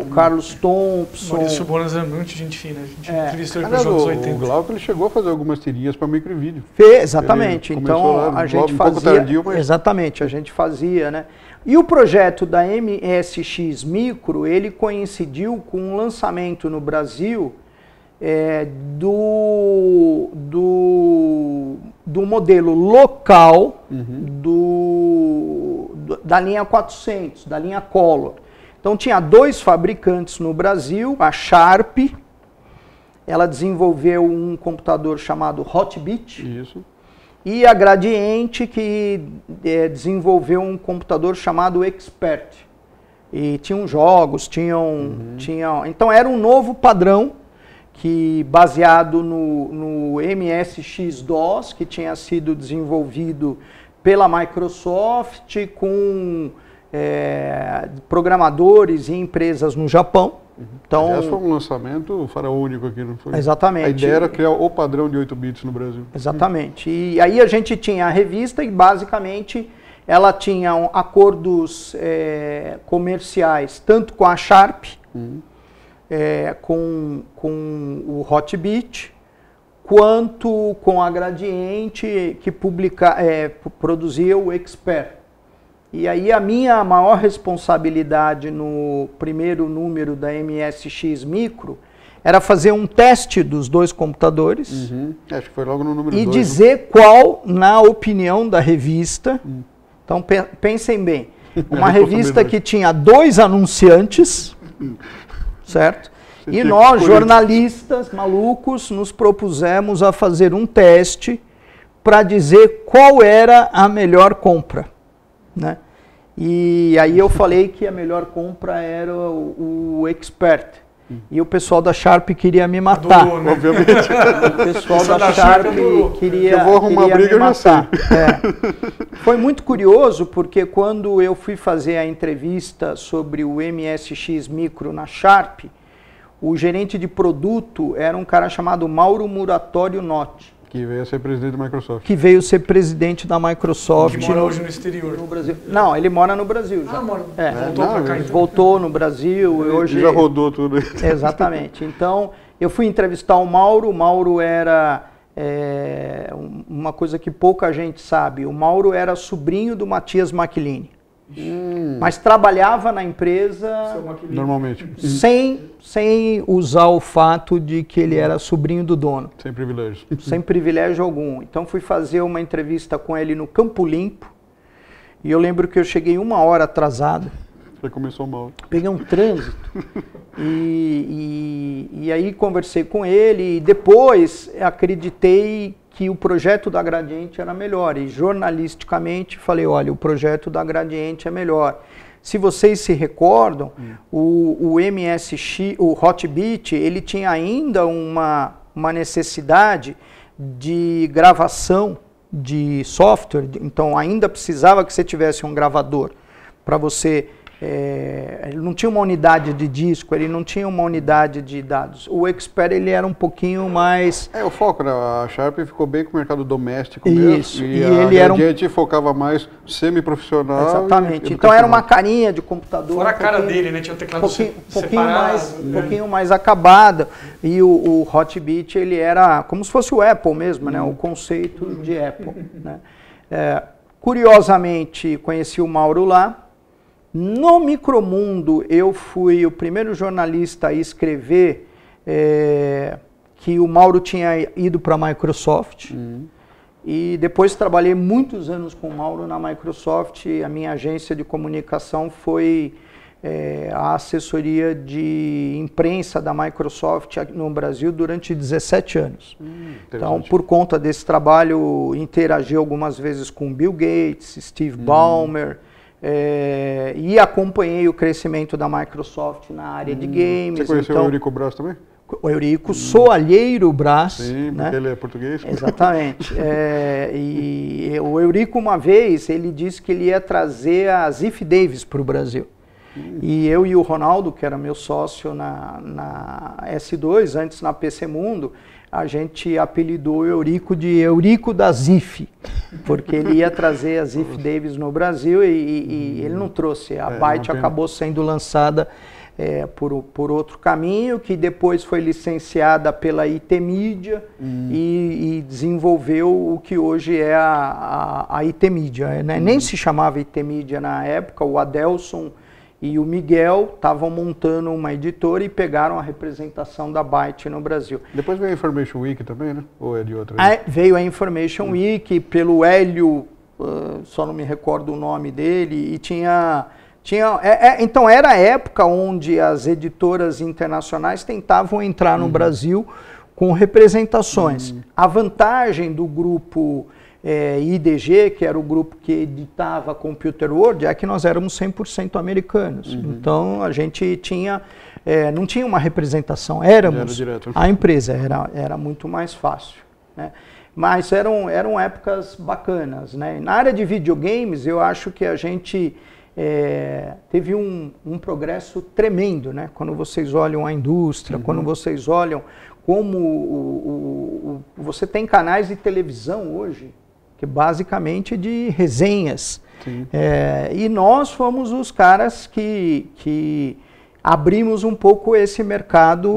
o Carlos Thompson. Maurício Bonas é muito gente fina, a gente entrevistou ele para os anos 80. O Glauco ele chegou a fazer algumas tirinhas para microvídeo. Exatamente, então a gente fazia, um pouco tardio, mas... exatamente, a gente fazia, né? E o projeto da MSX Micro, ele coincidiu com o lançamento no Brasil do modelo local da linha 400, da linha Color. Então tinha 2 fabricantes no Brasil, a Sharp, ela desenvolveu um computador chamado Hotbit. Isso. E a Gradiente, que desenvolveu um computador chamado Expert. E tinham jogos, tinham... Então era um novo padrão que baseado no MSX-DOS, que tinha sido desenvolvido pela Microsoft com programadores e empresas no Japão. Então, aliás, foi um lançamento faraônico aqui, não foi? Exatamente. A ideia era criar o padrão de 8 bits no Brasil. Exatamente. E aí a gente tinha a revista e basicamente ela tinha acordos comerciais tanto com a Sharp, com o Hotbit, quanto com a Gradiente, que produzia o Expert. E aí a minha maior responsabilidade no primeiro número da MSX Micro era fazer um teste dos dois computadores. Acho que foi logo no número 2. E dizer qual, na opinião da revista, então pensem bem, uma revista que tinha 2 anunciantes, certo? E nós, jornalistas malucos, nos propusemos a fazer um teste para dizer qual era a melhor compra, né? E aí eu falei que a melhor compra era o Expert. E o pessoal da Sharp queria me matar. Adorou, né? Obviamente. O pessoal da Sharp queria me matar. Foi muito curioso, porque quando eu fui fazer a entrevista sobre o MSX Micro na Sharp, o gerente de produto era um cara chamado Mauro Muratório Notti. Que veio a ser presidente da Microsoft. Que veio ser presidente da Microsoft. Que mora hoje no exterior. No Brasil. Não, ele mora no Brasil já. Mora. Voltou para cá, então. Voltou no Brasil. Hoje já rodou tudo. Exatamente. Então, eu fui entrevistar o Mauro. O Mauro era uma coisa que pouca gente sabe. O Mauro era sobrinho do Matias Macchilini. Mas trabalhava na empresa normalmente sem usar o fato de que ele era sobrinho do dono. Sem privilégio. Sem privilégio algum. Então fui fazer uma entrevista com ele no Campo Limpo e eu lembro que eu cheguei 1 hora atrasado. Já começou mal. Peguei um trânsito e aí conversei com ele e depois acreditei que o projeto da Gradiente era melhor e jornalisticamente falei, olha, o projeto da Gradiente é melhor. Se vocês se recordam, o MSX, o Hotbit, ele tinha ainda uma necessidade de gravação de software, então ainda precisava que você tivesse um gravador para você... ele não tinha uma unidade de disco, ele não tinha uma unidade de dados. O Expert ele era um pouquinho mais... o foco, né? A Sharp ficou bem com o mercado doméstico Isso, mesmo. E ele era focava mais semi-profissional. Exatamente. Então era uma carinha de computador. Fora a cara dele, né? Tinha um teclado pouquinho mais acabada. E o Hotbit ele era como se fosse o Apple mesmo, né? O conceito de Apple. Né? Curiosamente, conheci o Mauro lá. No Micromundo, eu fui o primeiro jornalista a escrever que o Mauro tinha ido para a Microsoft. E depois trabalhei muitos anos com o Mauro na Microsoft. A minha agência de comunicação foi a assessoria de imprensa da Microsoft no Brasil durante 17 anos. Então, por conta desse trabalho, interagi algumas vezes com Bill Gates, Steve Ballmer, e acompanhei o crescimento da Microsoft na área de games. Você conheceu o Eurico Braz também? O Eurico Soalheiro Braz. Sim, né? Porque ele é português. Exatamente. E o Eurico, uma vez, ele disse que ele ia trazer a Ziff Davis para o Brasil. E eu e o Ronaldo, que era meu sócio na S2, antes na PC Mundo, a gente apelidou o Eurico de Eurico da Ziff, porque ele ia trazer a Ziff Davis no Brasil e ele não trouxe. A Byte acabou sendo lançada por outro caminho, que depois foi licenciada pela IT Media e desenvolveu o que hoje é a IT Media. Né? Nem se chamava IT Media na época, o Adelson e o Miguel estavam montando uma editora e pegaram a representação da Byte no Brasil. Depois veio a Information Week também, né? Ou é de outra? Veio a Information Week pelo Hélio, só não me recordo o nome dele, e então era a época onde as editoras internacionais tentavam entrar no Brasil com representações. A vantagem do grupo IDG, que era o grupo que editava Computer World, é que nós éramos 100% americanos. Então a gente tinha, não tinha uma representação, éramos a empresa, era muito mais fácil, né? Mas eram épocas bacanas, né? Na área de videogames, eu acho que a gente teve um progresso tremendo, né? Quando vocês olham a indústria, quando vocês olham como você tem canais de televisão hoje, que basicamente de resenhas. E nós fomos os caras que abrimos um pouco esse mercado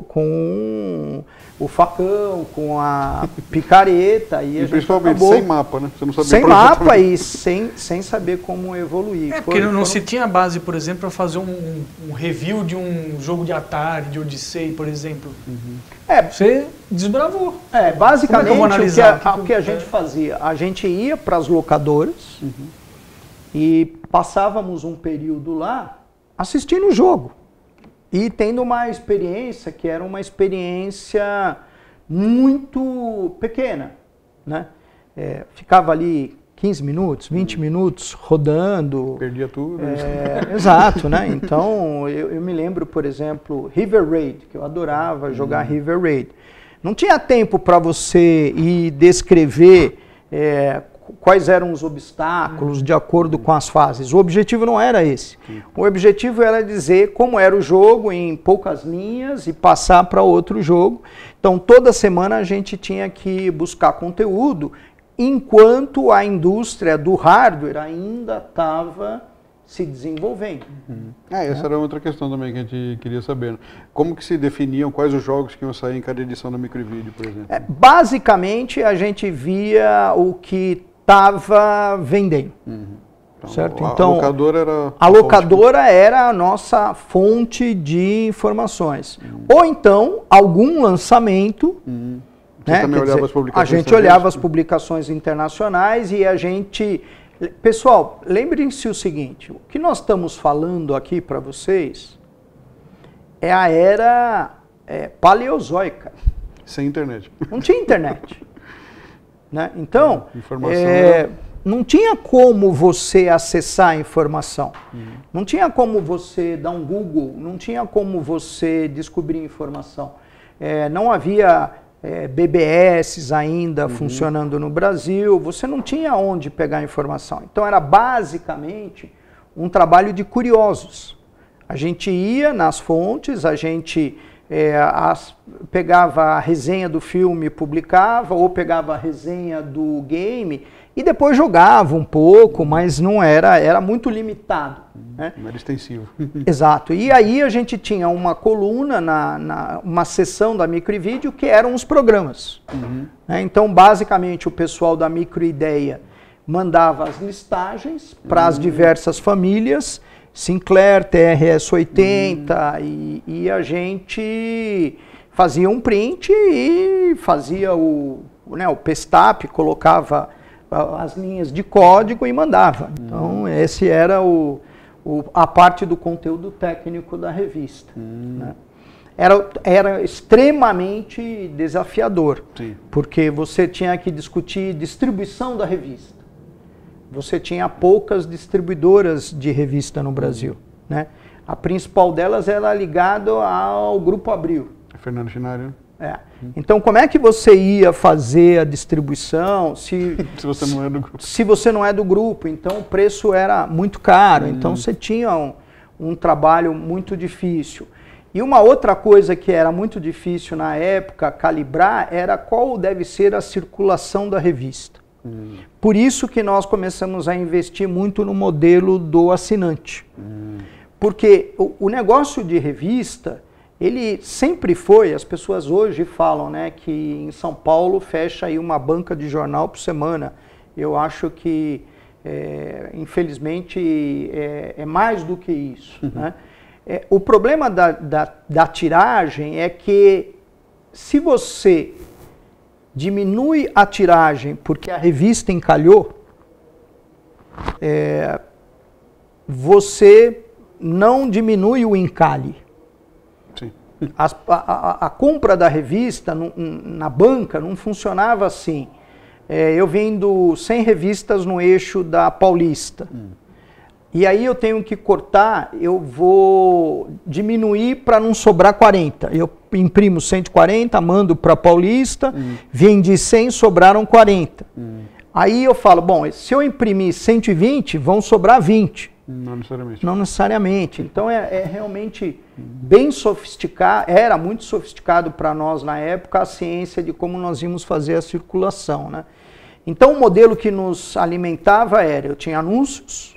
com o facão, com a picareta. E principalmente acabou sem mapa, né? Você não sabia sem mapa e sem saber como evoluir. Porque não se tinha base, por exemplo, para fazer um review de um jogo de Atari, de Odyssey, por exemplo. Você desbravou. Basicamente o que a gente fazia, a gente ia para as locadoras e passávamos um período lá assistindo o jogo. E tendo uma experiência que era uma experiência muito pequena, né? Ficava ali 15 minutos, 20 minutos rodando. Perdia tudo. Exato, né? Então eu me lembro, por exemplo, River Raid, que eu adorava jogar River Raid. Não tinha tempo para você ir descrever quais eram os obstáculos de acordo com as fases. O objetivo não era esse. O objetivo era dizer como era o jogo em poucas linhas e passar para outro jogo. Então toda semana a gente tinha que buscar conteúdo, enquanto a indústria do hardware ainda estava se desenvolvendo. Essa era outra questão também que a gente queria saber. Como que se definiam quais os jogos que iam sair em cada edição da Microvideo, por exemplo? Basicamente a gente via o que estava vendendo. Certo? Então, a locadora era a nossa fonte de informações. Ou então, algum lançamento. Né? Também olhava as publicações a gente olhava as publicações internacionais e a gente... Pessoal, lembrem-se o seguinte, o que nós estamos falando aqui para vocês é a era paleozoica. Sem internet. Não tinha internet. Né? Então, não tinha como você acessar a informação, não tinha como você dar um Google, não tinha como você descobrir informação. Não havia BBS ainda funcionando no Brasil, você não tinha onde pegar informação. Então era basicamente um trabalho de curiosos. A gente ia nas fontes, a gente pegava a resenha do filme, publicava, ou pegava a resenha do game e depois jogava um pouco, mas não era muito limitado. Né? Não era extensivo. Exato. E aí a gente tinha uma coluna, uma seção da Microvideo que eram os programas. Né? Então, basicamente, o pessoal da Microideia mandava as listagens para as diversas famílias, Sinclair, TRS-80, e a gente fazia um print e fazia o pestap, colocava as linhas de código e mandava. Então, esse era a parte do conteúdo técnico da revista. Né? Era extremamente desafiador, porque você tinha que discutir distribuição da revista. Você tinha poucas distribuidoras de revista no Brasil. Né? A principal delas era ligada ao Grupo Abril. Fernando Schneider. Então, como é que você ia fazer a distribuição se você não é do grupo? Se você não é do grupo, então o preço era muito caro, então você tinha um trabalho muito difícil. E uma outra coisa que era muito difícil na época calibrar era qual deve ser a circulação da revista. Por isso que nós começamos a investir muito no modelo do assinante. Porque o negócio de revista, ele sempre foi, as pessoas hoje falam, né, que em São Paulo fecha aí uma banca de jornal por semana. Eu acho que, infelizmente, é mais do que isso. Né? O problema da tiragem é que se você diminui a tiragem porque a revista encalhou, você não diminui o encalhe. Sim. A compra da revista na banca não funcionava assim. eu vendo 100 revistas no eixo da Paulista. E aí eu tenho que cortar, eu vou diminuir para não sobrar 40. Eu imprimo 140, mando para Paulista, vendi 100, sobraram 40. Aí eu falo, bom, se eu imprimir 120, vão sobrar 20. Não necessariamente. Não necessariamente. Então é realmente bem sofisticado, era muito sofisticado para nós na época a ciência de como nós íamos fazer a circulação, né? Então o modelo que nos alimentava era, eu tinha anúncios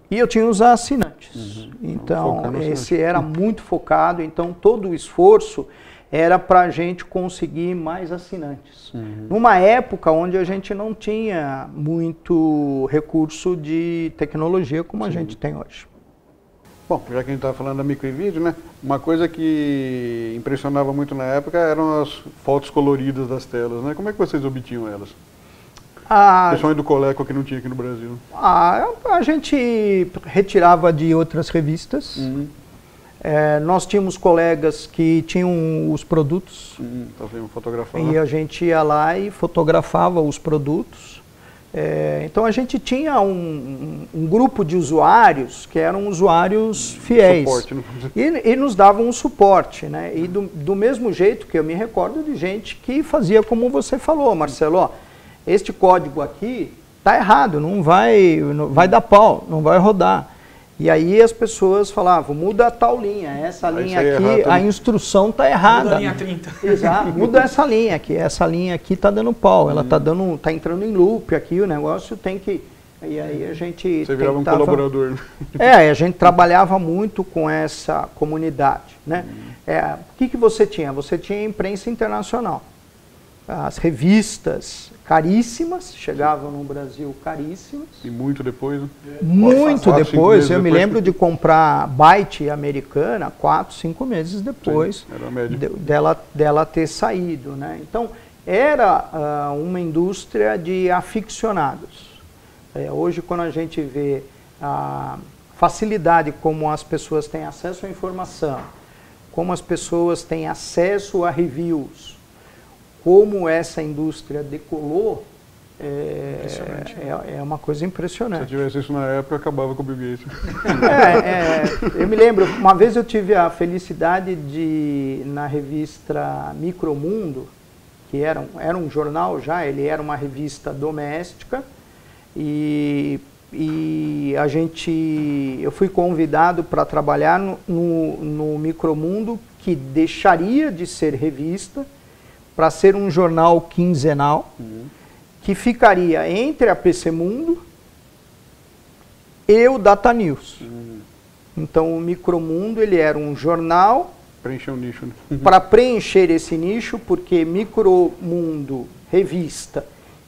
e eu tinha os assinantes. Então esse era muito focado, então todo o esforço era para a gente conseguir mais assinantes. Numa época onde a gente não tinha muito recurso de tecnologia como a gente tem hoje. Bom, já que a gente estava falando da microvídeo, né? Uma coisa que impressionava muito na época eram as fotos coloridas das telas, né? Como é que vocês obtinham elas? Principalmente do Coleco que não tinha aqui no Brasil. A gente retirava de outras revistas. Nós tínhamos colegas que tinham os produtos e a gente ia lá e fotografava os produtos. Então a gente tinha um grupo de usuários que eram usuários fiéis. Suporte, né? E nos davam um suporte, né? E do mesmo jeito que eu me recordo de gente que fazia como você falou, Marcelo, ó, este código aqui está errado, não vai dar pau, não vai rodar. E aí as pessoas falavam, muda tal linha, essa linha aqui, a instrução está errada. Muda a linha 30. Exato, muda essa linha aqui está dando pau, ela tá entrando em loop aqui, o negócio tem que... E aí a gente... Você virava um colaborador. A gente trabalhava muito com essa comunidade, né? O que você tinha? Você tinha imprensa internacional. As revistas caríssimas, chegavam no Brasil caríssimas. E muito depois, né? Muito depois, eu me lembro de comprar Byte americana 4, 5 meses depois. Sim, era a média. Dela ter saído, né? Então, era uma indústria de aficionados. Hoje, quando a gente vê a facilidade como as pessoas têm acesso à informação, como as pessoas têm acesso a reviews, como essa indústria decolou, é uma coisa impressionante. Se eu tivesse isso na época, acabava com o Bill Gates. Eu me lembro, uma vez eu tive a felicidade de, na revista Micromundo, que era um jornal já, ele era uma revista doméstica, e eu fui convidado para trabalhar no Micromundo, que deixaria de ser revista, para ser um jornal quinzenal, que ficaria entre a PC Mundo e o Data News. Então o Micromundo ele era um jornal preencher um nicho, né? Para preencher esse nicho, porque Micromundo Revista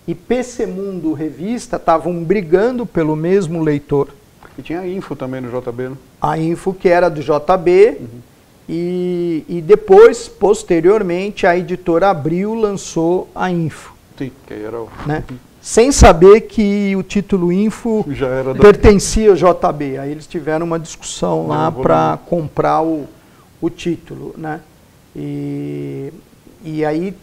e PC Mundo Revista estavam brigando pelo mesmo leitor. E tinha a Info também no JB, né? A Info que era do JB. E depois, posteriormente, a editora Abril lançou a Info. Sim, que era o... Né? Sem saber que o título Info já era pertencia ao JB. Aí eles tiveram uma discussão lá para comprar o título. Né? E aí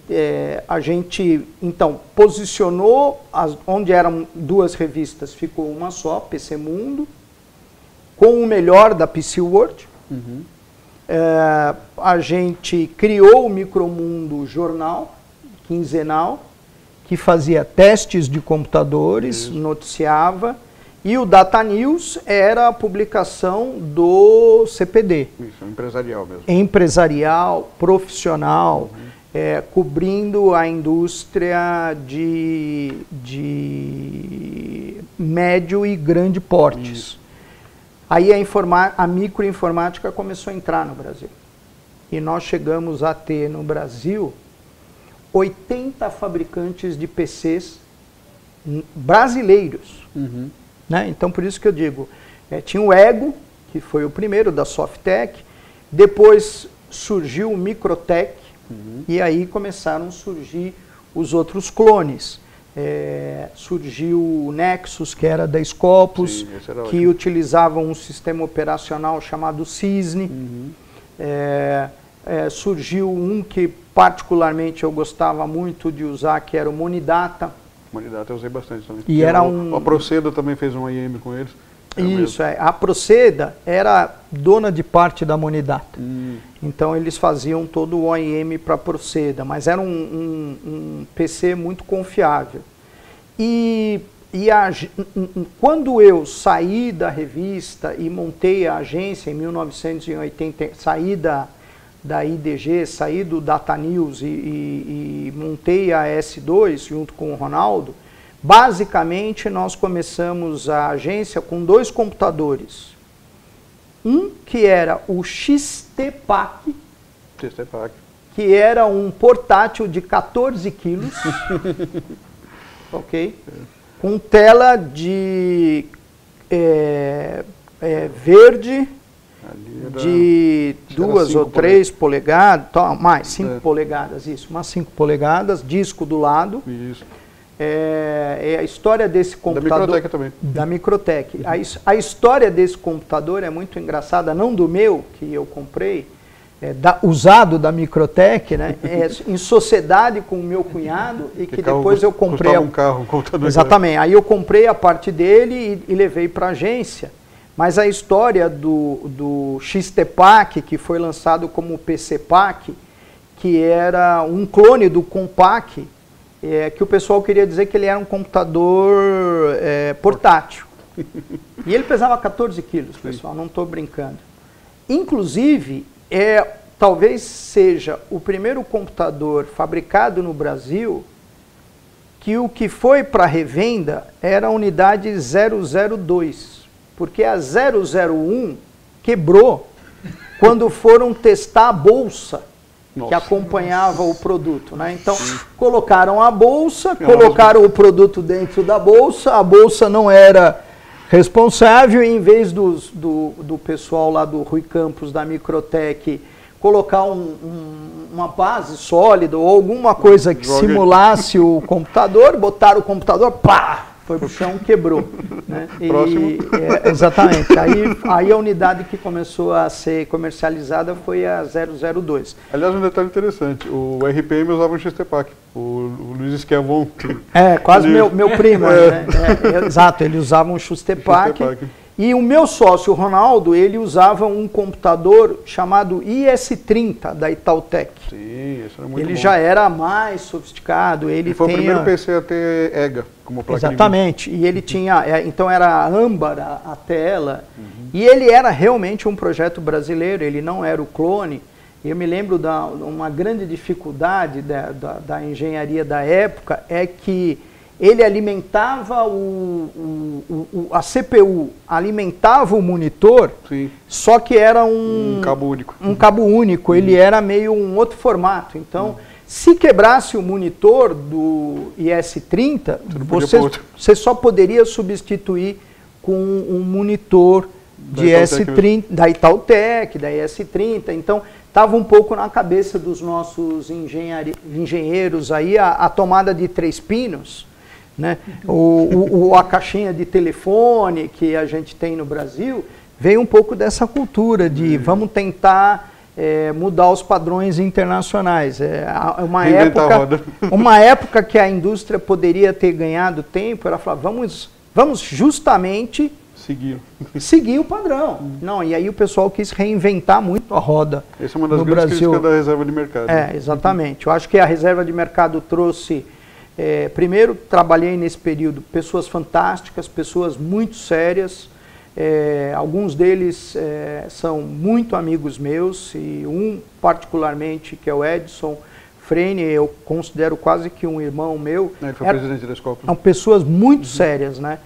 a gente, então, posicionou, onde eram duas revistas, ficou uma só, PC Mundo, com o melhor da PC World. A gente criou o Micromundo Jornal, quinzenal, que fazia testes de computadores, noticiava, e o Data News era a publicação do CPD. Isso, empresarial mesmo. Empresarial, profissional, cobrindo a indústria de médio e grande portes. Isso. Aí a microinformática começou a entrar no Brasil. E nós chegamos a ter no Brasil 80 fabricantes de PCs brasileiros. Né? Então, por isso que eu digo, tinha o Ego, que foi o primeiro da Softec, depois surgiu o Microtech, e aí começaram a surgir os outros clones. Surgiu o Nexus, que era da Scopus, que utilizava um sistema operacional chamado Cisne. Surgiu um que particularmente eu gostava muito de usar, que era o Monidata, Monidata eu usei bastante também. E era um... A Proceda também fez um OEM com eles. Isso, a Proceda era dona de parte da Monidata. Então eles faziam todo o OEM para a Proceda, mas era um PC muito confiável. Quando eu saí da revista e montei a agência em 1980, saí da IDG, saí do Data News e montei a S2 junto com o Ronaldo, basicamente nós começamos a agência com 2 computadores. Um que era o XT-PAC, que era um portátil de 14 quilos, ok? Com tela de verde, de 2 ou 3 polegadas, mais 5 polegadas, isso, umas 5 polegadas, disco do lado. Isso. A história desse computador... Da Microtech também. Da Microtech. A história desse computador é muito engraçada, não do meu, que eu comprei, usado da Microtech, né, em sociedade com o meu cunhado, e que depois eu comprei... um computador. Exatamente. Aí eu comprei a parte dele e levei para a agência. Mas a história do XT-PAC, que foi lançado como PC-PAC, que era um clone do Compaq, que o pessoal queria dizer que ele era um computador portátil. E ele pesava 14 quilos, pessoal, não estou brincando. Inclusive, talvez seja o primeiro computador fabricado no Brasil que o que foi para revenda era a unidade 002, porque a 001 quebrou quando foram testar a bolsa que acompanhava o produto, né? Então, colocaram a bolsa, colocaram o produto dentro da bolsa, a bolsa não era responsável, e em vez do pessoal lá do Rui Campos, da Microtech, colocar uma base sólida ou alguma coisa que simulasse o computador, botaram o computador, pá! Foi pro chão, quebrou. Né? Exatamente. Aí a unidade que começou a ser comercializada foi a 002. Aliás, um detalhe interessante, o RPM usava um XT-PAC, o Luiz Schiavon. Quase meu primo. Né? Exato, ele usava um XT-PAC. E o meu sócio, o Ronaldo, ele usava um computador chamado IS-30 da Itautec. Sim, isso era muito bom. Ele já era mais sofisticado. Ele foi o primeiro PC a ter EGA como placa. Exatamente. E ele tinha, então era âmbar a tela. E ele era realmente um projeto brasileiro, ele não era o clone. Eu me lembro uma grande dificuldade da engenharia da época é que ele alimentava a CPU, alimentava o monitor, sim, só que era um cabo único. Um cabo único, ele era meio um outro formato. Então, se quebrasse o monitor do IS-30, você só poderia substituir com um monitor de IS-30, da Itautec, da IS-30. Então, estava um pouco na cabeça dos nossos engenheiros aí a tomada de 3 pinos, né? A caixinha de telefone que a gente tem no Brasil veio um pouco dessa cultura de vamos tentar mudar os padrões internacionais. Uma época que a indústria poderia ter ganhado tempo, ela falava, vamos justamente seguir o padrão. Não, e aí o pessoal quis reinventar muito a roda. Essa é uma das grandes críticas da reserva de mercado. Exatamente. Eu acho que a reserva de mercado trouxe... primeiro, trabalhei nesse período pessoas fantásticas, pessoas muito sérias, alguns deles são muito amigos meus, e um particularmente, que é o Edson Frene, eu considero quase que um irmão meu. Ele foi presidente da Escopa. São pessoas muito sérias, né?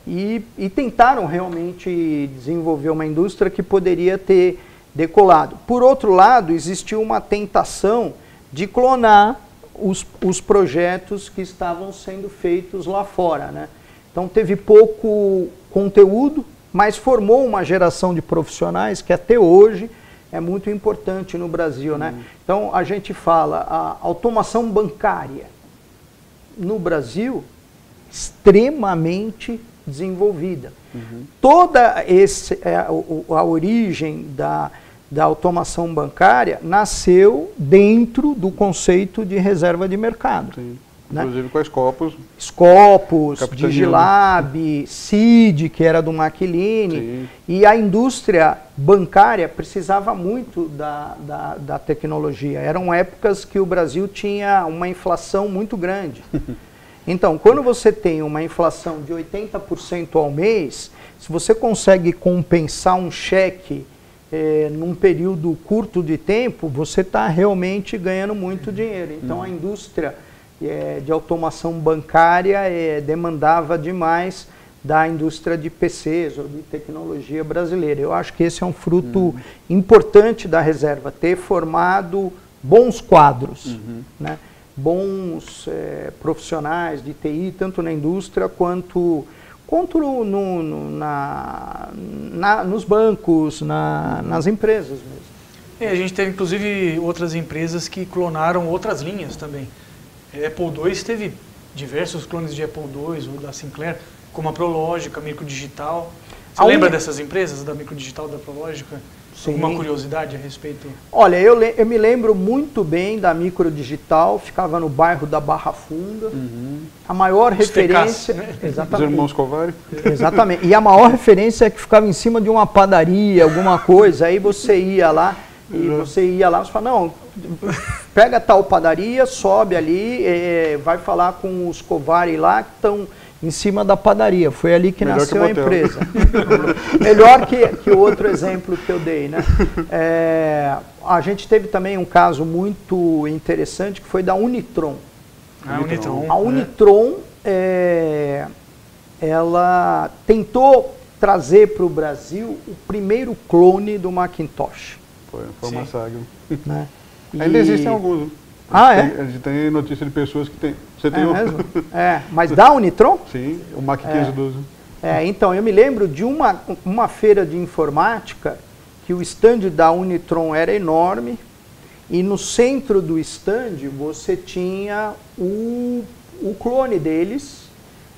E tentaram realmente desenvolver uma indústria que poderia ter decolado. Por outro lado, existiu uma tentação de clonar os projetos que estavam sendo feitos lá fora, né? Então teve pouco conteúdo, mas formou uma geração de profissionais que até hoje é muito importante no Brasil, né? Então a gente fala a automação bancária no Brasil extremamente desenvolvida. Toda a origem da automação bancária nasceu dentro do conceito de reserva de mercado. Né? Inclusive com a Scopus, Capitania, Digilab, CID, que era do Maquiline. Sim. E a indústria bancária precisava muito da tecnologia. Eram épocas que o Brasil tinha uma inflação muito grande. Então, quando você tem uma inflação de 80% ao mês, se você consegue compensar um cheque num período curto de tempo, você está realmente ganhando muito dinheiro. Então, a indústria de automação bancária demandava demais da indústria de PCs ou de tecnologia brasileira. Eu acho que esse é um fruto importante da reserva, ter formado bons quadros, né? Bons profissionais de TI, tanto na indústria quanto nos bancos, nas empresas mesmo. A gente teve inclusive outras empresas que clonaram outras linhas também. Apple II teve diversos clones de Apple II ou da Sinclair, como a Prológica, a Microdigital. Você lembra dessas empresas, da Microdigital, da Prológica? Sim. Alguma curiosidade a respeito? Olha, eu me lembro muito bem da Microdigital, ficava no bairro da Barra Funda. A maior referência... né? Exatamente. Os irmãos Covari. Exatamente. E a maior referência é que ficava em cima de uma padaria, alguma coisa, aí você ia lá, você fala, não, pega tal padaria, sobe ali, vai falar com os Covari lá que estão em cima da padaria. Foi ali que Melhor nasceu que a empresa. Melhor que o outro exemplo que eu dei, né? A gente teve também um caso muito interessante que foi da Unitron. Unitron. A Unitron, ela tentou trazer para o Brasil o primeiro clone do Macintosh. Foi uma saga. Né? Ainda existem alguns. A gente tem notícia de pessoas que tem. Você tem mesmo? Mas da Unitron? Sim, o Mac 1512. Então, eu me lembro de uma feira de informática que o stand da Unitron era enorme e no centro do stand você tinha o clone deles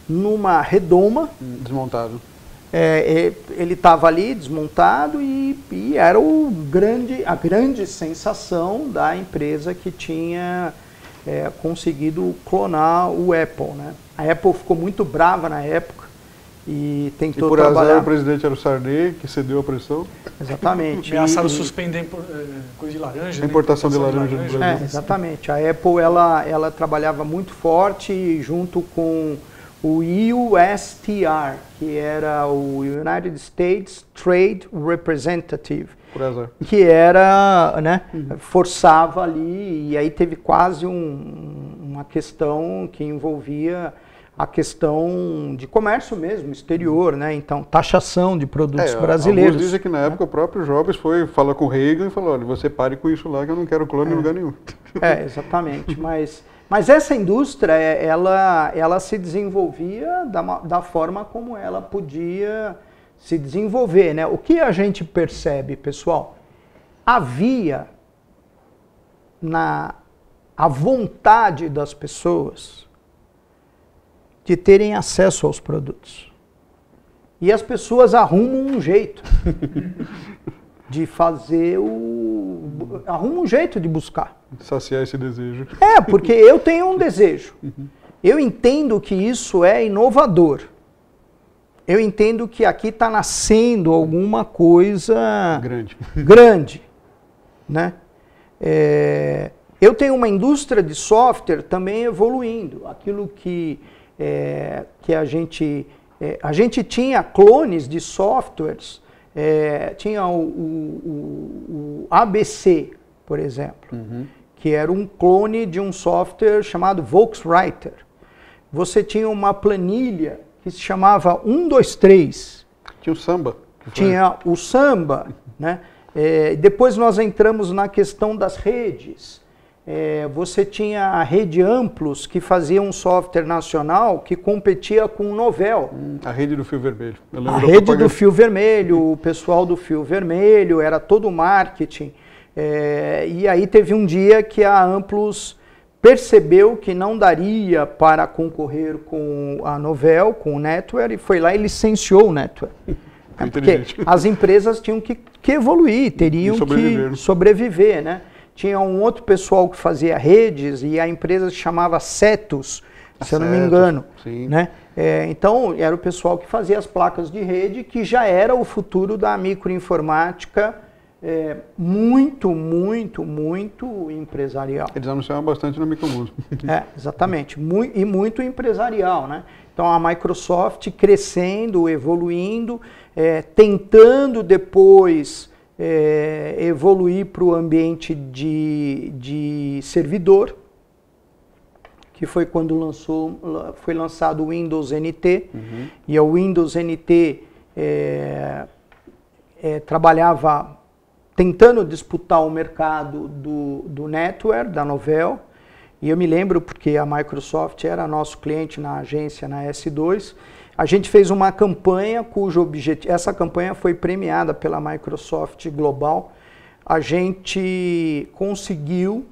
numa redoma. Desmontado. Ele estava ali desmontado e era a grande sensação da empresa que tinha conseguido clonar o Apple, né? A Apple ficou muito brava na época e tentou trabalhar... azar, o presidente era o Sarney, que cedeu a pressão. Exatamente. Ameaçaram suspender coisa de laranja. A importação de laranja no Brasil. Exatamente. A Apple ela trabalhava muito forte junto com o USTR, que era o United States Trade Representative, por azar. que era, né, forçava ali, e aí teve quase uma questão que envolvia a questão de comércio mesmo, exterior, né? Então, taxação de produtos brasileiros. Alguns dizem que na época o próprio Jobs foi falar com o Reagan e falou, olha, você pare com isso lá que eu não quero clone em lugar nenhum. Exatamente, mas essa indústria, ela se desenvolvia da forma como ela podia se desenvolver, né? O que a gente percebe, pessoal? Havia a vontade das pessoas de terem acesso aos produtos. E as pessoas arrumam um jeito de fazer arruma um jeito de buscar. Saciar esse desejo. Porque eu tenho um desejo. Eu entendo que isso é inovador. Eu entendo que aqui está nascendo alguma coisa grande, né? Eu tenho uma indústria de software também evoluindo. Aquilo que a gente tinha clones de softwares, tinha o ABC, por exemplo, que era um clone de um software chamado Volkswriter. Você tinha uma planilha que se chamava 123. Tinha o Samba. Tinha o Samba, né? Depois nós entramos na questão das redes. Você tinha a Rede Amplos, que fazia um software nacional que competia com o Novell. A rede do fio vermelho. A rede do fio vermelho, o pessoal do fio vermelho, era todo o marketing. E aí teve um dia que a Amplos percebeu que não daria para concorrer com a Novell, com o Netware, e foi lá e licenciou o Netware. Porque as empresas tinham que evoluir, teriam que sobreviver, né? tinha um outro pessoal que fazia redes e a empresa se chamava Cetus, se eu não me engano. Sim. Né? Então, era o pessoal que fazia as placas de rede, que já era o futuro da microinformática, muito empresarial. Eles anunciavam bastante no Micromundo. Exatamente. E muito empresarial, né? Então, a Microsoft crescendo, evoluindo, tentando depois evoluir para o ambiente de servidor, que foi quando foi lançado o Windows NT, e o Windows NT trabalhava tentando disputar o mercado do NetWare, da Novell, e eu me lembro porque a Microsoft era nosso cliente na agência, na S2, a gente fez uma campanha cujo objetivo, essa campanha foi premiada pela Microsoft Global, a gente conseguiu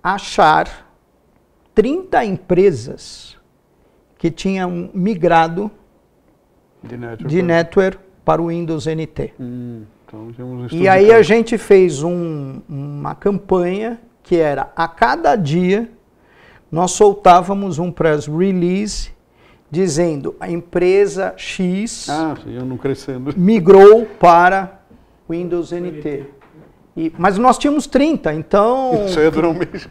achar 30 empresas que tinham migrado de NetWare para o Windows NT. Então, e aí a gente fez uma campanha que era, a cada dia, nós soltávamos um press release dizendo a empresa X migrou para Windows NT. Mas nós tínhamos 30, então isso ia durar um mês.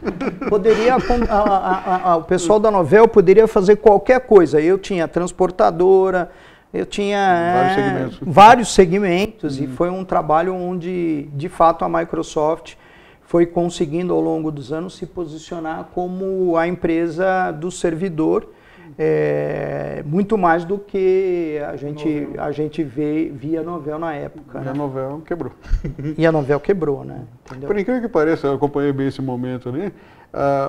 O pessoal da Novell poderia fazer qualquer coisa. Eu tinha transportadora, eu tinha vários segmentos e foi um trabalho onde, de fato, a Microsoft foi conseguindo ao longo dos anos se posicionar como a empresa do servidor, muito mais do que a gente via a Novell na época. E a Novell quebrou. E a Novell quebrou, né? Entendeu? Por incrível que pareça, eu acompanhei bem esse momento ali.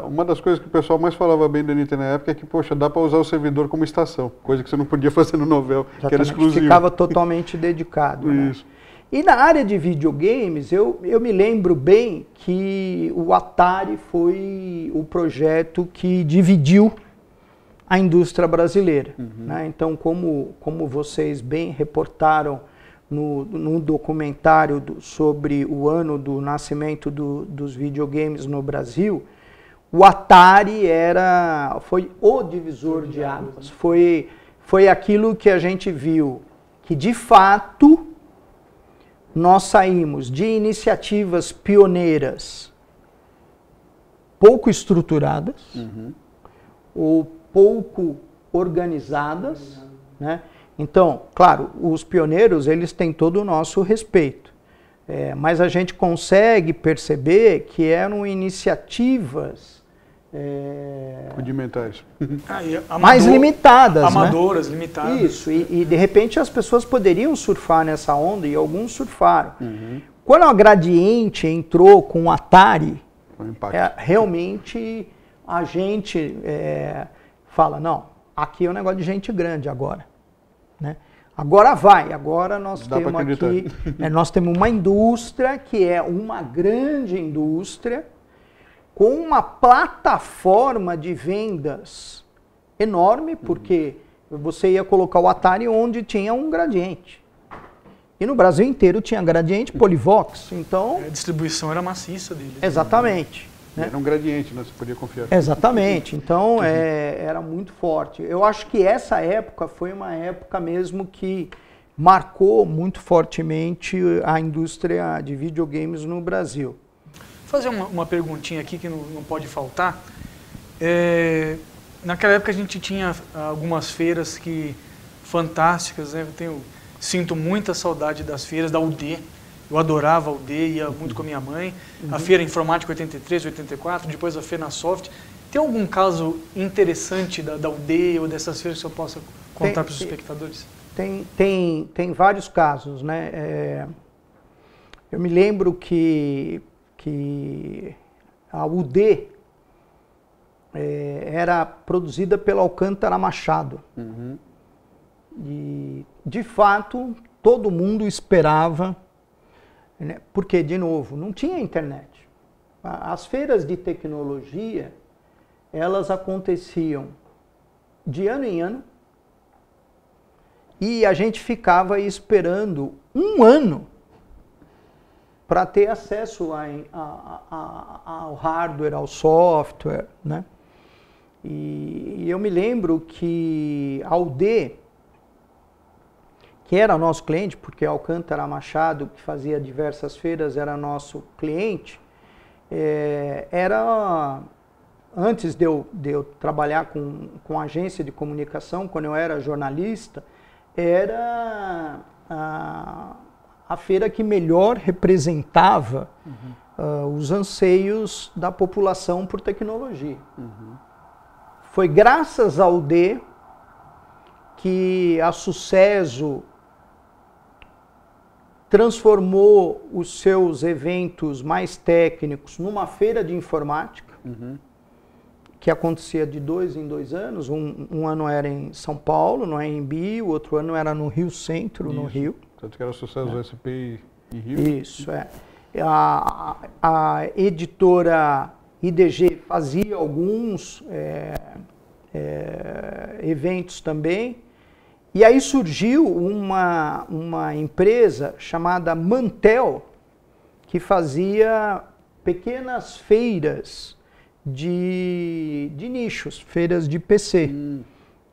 Uma das coisas que o pessoal mais falava bem da NT na época é que, poxa, dá para usar o servidor como estação, coisa que você não podia fazer no Novell, que era exclusivo. Ficava totalmente dedicado. Isso. Né? E na área de videogames, eu me lembro bem que o Atari foi o projeto que dividiu a indústria brasileira. Né? Então, como vocês bem reportaram no documentário sobre o ano do nascimento dos videogames no Brasil, o Atari foi o divisor de águas. Foi aquilo que a gente viu, que de fato nós saímos de iniciativas pioneiras pouco estruturadas, ou pouco organizadas, né? Então, claro, os pioneiros, eles têm todo o nosso respeito, mas a gente consegue perceber que eram iniciativas rudimentares. mais limitadas, amadoras, né? limitadas. Isso, e de repente as pessoas poderiam surfar nessa onda e alguns surfaram. Quando a Gradiente entrou com o Atari, realmente a gente fala, não, aqui é um negócio de gente grande agora, né? Agora nós temos aqui, nós temos uma indústria que é uma grande indústria com uma plataforma de vendas enorme, porque você ia colocar o Atari onde tinha um Gradiente. E no Brasil inteiro tinha Gradiente, Polivox, então... A distribuição era maciça dele. Exatamente. Né? Era um Gradiente, né? Você podia confiar. Exatamente, então era muito forte. Eu acho que essa época foi uma época mesmo que marcou muito fortemente a indústria de videogames no Brasil. Vou fazer uma perguntinha aqui que não pode faltar. Naquela época a gente tinha algumas feiras fantásticas, né? Sinto muita saudade das feiras da UD. Eu adorava a UD, ia muito com a minha mãe. A Feira Informática 83, 84, depois a FenaSoft. Tem algum caso interessante da UD ou dessas feiras que eu possa contar para os espectadores? Tem vários casos, né? Eu me lembro que a UD era produzida pela Alcântara Machado. E, de fato, todo mundo esperava, né? Porque, de novo, não tinha internet. As feiras de tecnologia, elas aconteciam de ano em ano e a gente ficava esperando um ano para ter acesso ao hardware, ao software, né? E eu me lembro que a UD, que era nosso cliente, porque Alcântara Machado, que fazia diversas feiras, era nosso cliente, antes de eu trabalhar com agência de comunicação, quando eu era jornalista, era a feira que melhor representava os anseios da população por tecnologia. Foi graças ao UD que a Sucesso transformou os seus eventos mais técnicos numa feira de informática, que acontecia de 2 em 2 anos. Um ano era em São Paulo, no AMB, o outro ano era no Rio Centro, no Rio. Tanto que era Sucesso SP e Rio. Isso, é. A editora IDG fazia alguns eventos também. E aí surgiu uma empresa chamada Mantel, que fazia pequenas feiras de nichos, feiras de PC.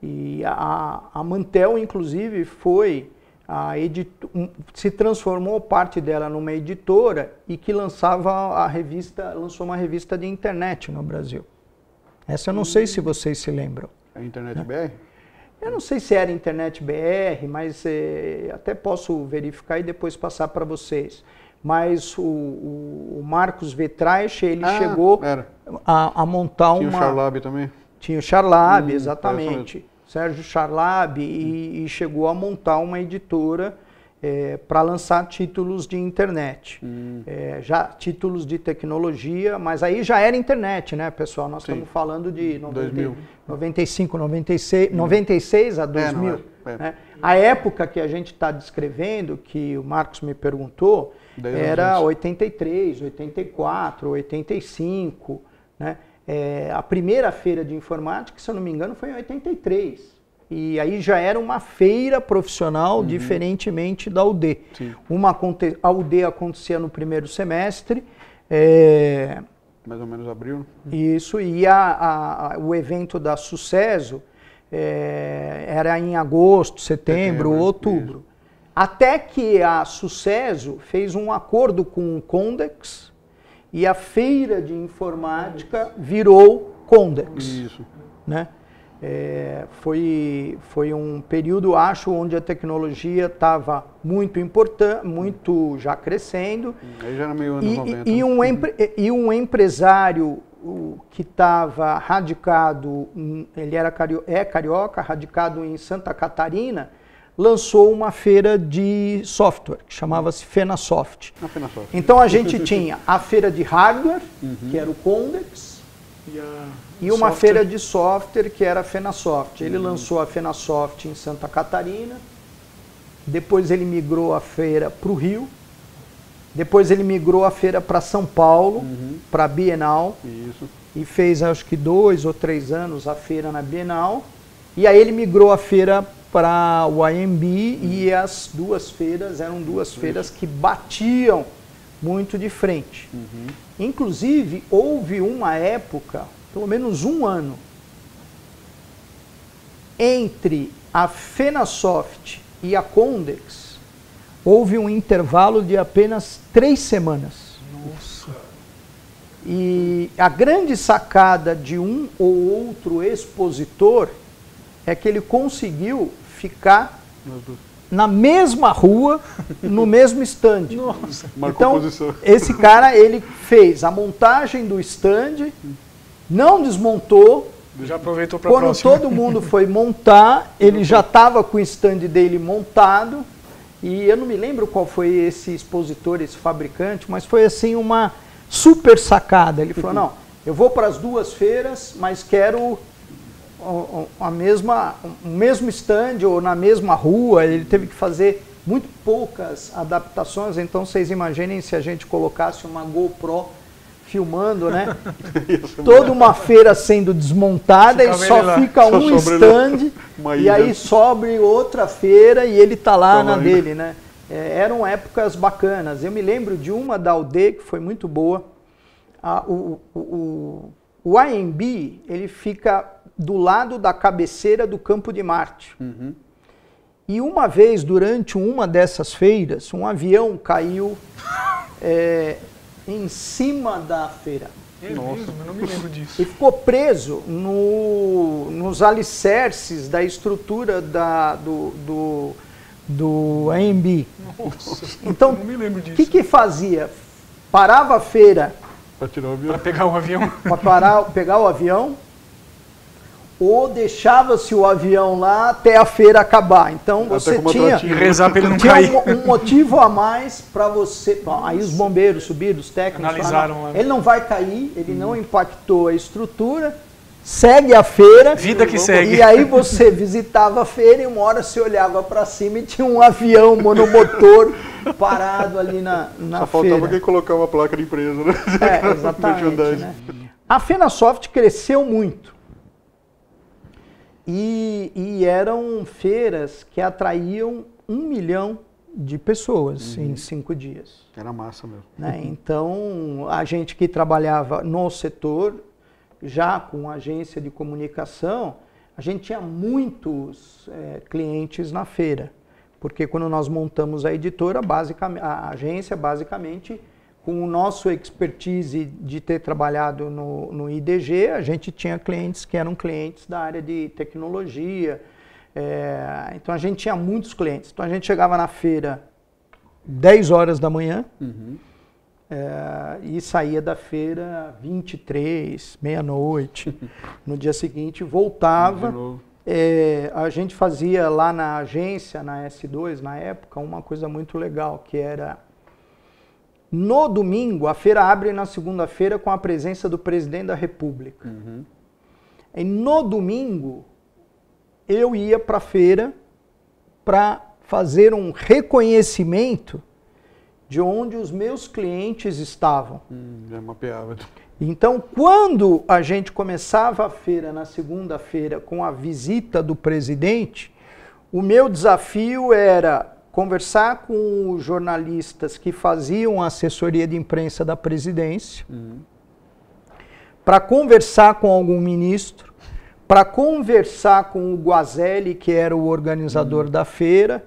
E a Mantel, inclusive, se transformou parte dela numa editora e que lançou uma revista de internet no Brasil. Essa eu não sei se vocês se lembram. A Internet BR? Eu não sei se era Internet BR, mas até posso verificar e depois passar para vocês. Mas o Marcos Vetreich, ele chegou a montar Tinha o Charlab também? Tinha o Charlab, exatamente. Sérgio Charlab, e chegou a montar uma editora para lançar títulos de internet. Já títulos de tecnologia, mas aí já era internet, né, pessoal? Nós estamos falando de 95, 96 a 2000. Né? A época que a gente está descrevendo, que o Marcos me perguntou, era 83, 84, 85, né? A primeira feira de informática, se eu não me engano, foi em 83. E aí já era uma feira profissional, diferentemente da UD. A UD acontecia no primeiro semestre. Mais ou menos abril. Isso, e o evento da Sucesso era em agosto, setembro, outubro. Isso. Até que a Sucesso fez um acordo com o Condex e a feira de informática virou Condex. Isso. Né? Foi um período, acho, onde a tecnologia estava muito importante, muito já crescendo. Aí já era meio anos 90. E um empresário que estava radicado, ele é carioca, radicado em Santa Catarina, lançou uma feira de software, que chamava-se FenaSoft. Então a gente tinha a feira de hardware, que era o Condex, e uma feira de software, que era a FenaSoft. Ele lançou a FenaSoft em Santa Catarina, depois ele migrou a feira para o Rio, depois ele migrou a feira para São Paulo, para a Bienal, e fez acho que 2 ou 3 anos a feira na Bienal, e aí ele migrou a feira para o AMB, e as duas feiras eram duas feiras que batiam muito de frente. Inclusive, houve uma época, pelo menos um ano, entre a FenaSoft e a Condex, houve um intervalo de apenas 3 semanas. Nossa! E a grande sacada de um ou outro expositor é que ele conseguiu ficar na mesma rua, no mesmo stand. Nossa. Então, esse cara, ele fez a montagem do stand, não desmontou. Já aproveitou para a próxima. Quando todo mundo foi montar, ele já estava com o stand dele montado. E eu não me lembro qual foi esse expositor, esse fabricante, mas foi assim uma super sacada. Ele falou, não, eu vou para as duas feiras, mas quero o mesmo stand ou na mesma rua. Ele teve que fazer muito poucas adaptações, então vocês imaginem se a gente colocasse uma GoPro filmando, né? Toda uma feira sendo desmontada e só fica um stand, e aí sobre outra feira e ele tá lá na dele, né? eram épocas bacanas. Eu me lembro de uma da Alde que foi muito boa. O AMB, ele fica do lado da cabeceira do Campo de Marte. Uhum. E uma vez, durante uma dessas feiras, um avião caiu em cima da feira. Nossa, eu não me lembro disso. E ficou preso nos alicerces da estrutura do AMB. Nossa, então, eu não me lembro disso. O que fazia? Parava a feira para tirar o avião. Para pegar o avião. Para pegar o avião, ou deixava-se o avião lá até a feira acabar. Então você tinha rezar para ele não cair. Um motivo a mais para você. Bom, aí os bombeiros subiram, os técnicos analisaram lá. Ele não vai cair, ele não impactou a estrutura. Segue a feira. Vida que segue. E aí você visitava a feira e uma hora você olhava para cima e tinha um avião monomotor parado ali na feira. Só faltava alguém colocar uma placa de empresa, né? Exatamente. Né? A FenaSoft cresceu muito. E eram feiras que atraíam 1 milhão de pessoas em 5 dias. Era massa mesmo. Né? Então, a gente que trabalhava no setor, já com agência de comunicação, a gente tinha muitos clientes na feira. Porque quando nós montamos a editora, a agência basicamente, com o nosso expertise de ter trabalhado no IDG, a gente tinha clientes que eram clientes da área de tecnologia. Então a gente tinha muitos clientes. Então a gente chegava na feira 10 horas da manhã e saía da feira 23, meia-noite. No dia seguinte voltava. A gente fazia lá na agência, na S2, na época, uma coisa muito legal, que era... No domingo, a feira abre na segunda-feira com a presença do presidente da República. E no domingo, eu ia para a feira para fazer um reconhecimento de onde os meus clientes estavam. Já mapeava. Então, quando a gente começava a feira na segunda-feira com a visita do presidente, o meu desafio era conversar com os jornalistas que faziam a assessoria de imprensa da presidência, para conversar com algum ministro, para conversar com o Guazelli, que era o organizador da feira,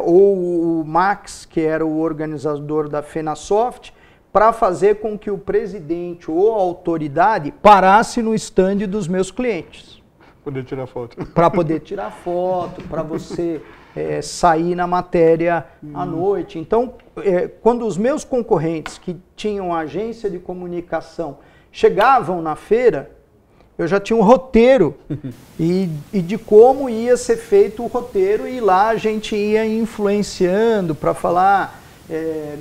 ou o Max, que era o organizador da FenaSoft, para fazer com que o presidente ou a autoridade parasse no estande dos meus clientes. Poder tirar foto. Para poder tirar foto, para você sair na matéria à noite. Então, quando os meus concorrentes que tinham agência de comunicação chegavam na feira, eu já tinha um roteiro e de como ia ser feito o roteiro, e lá a gente ia influenciando para falar...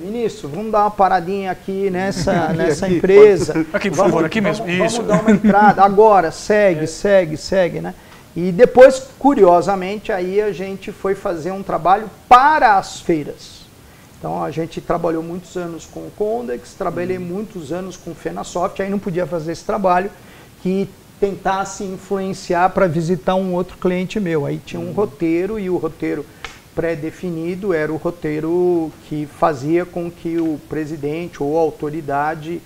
ministro, vamos dar uma paradinha aqui nessa empresa. Aqui, por favor, aqui mesmo. Vamos dar uma entrada. Agora, segue, né? E depois, curiosamente, aí a gente foi fazer um trabalho para as feiras. Então, a gente trabalhou muitos anos com o Condex, trabalhei muitos anos com o FenaSoft, aí não podia fazer esse trabalho que tentasse influenciar para visitar um outro cliente meu. Aí tinha um roteiro, e o roteiro pré-definido era o roteiro que fazia com que o presidente ou a autoridade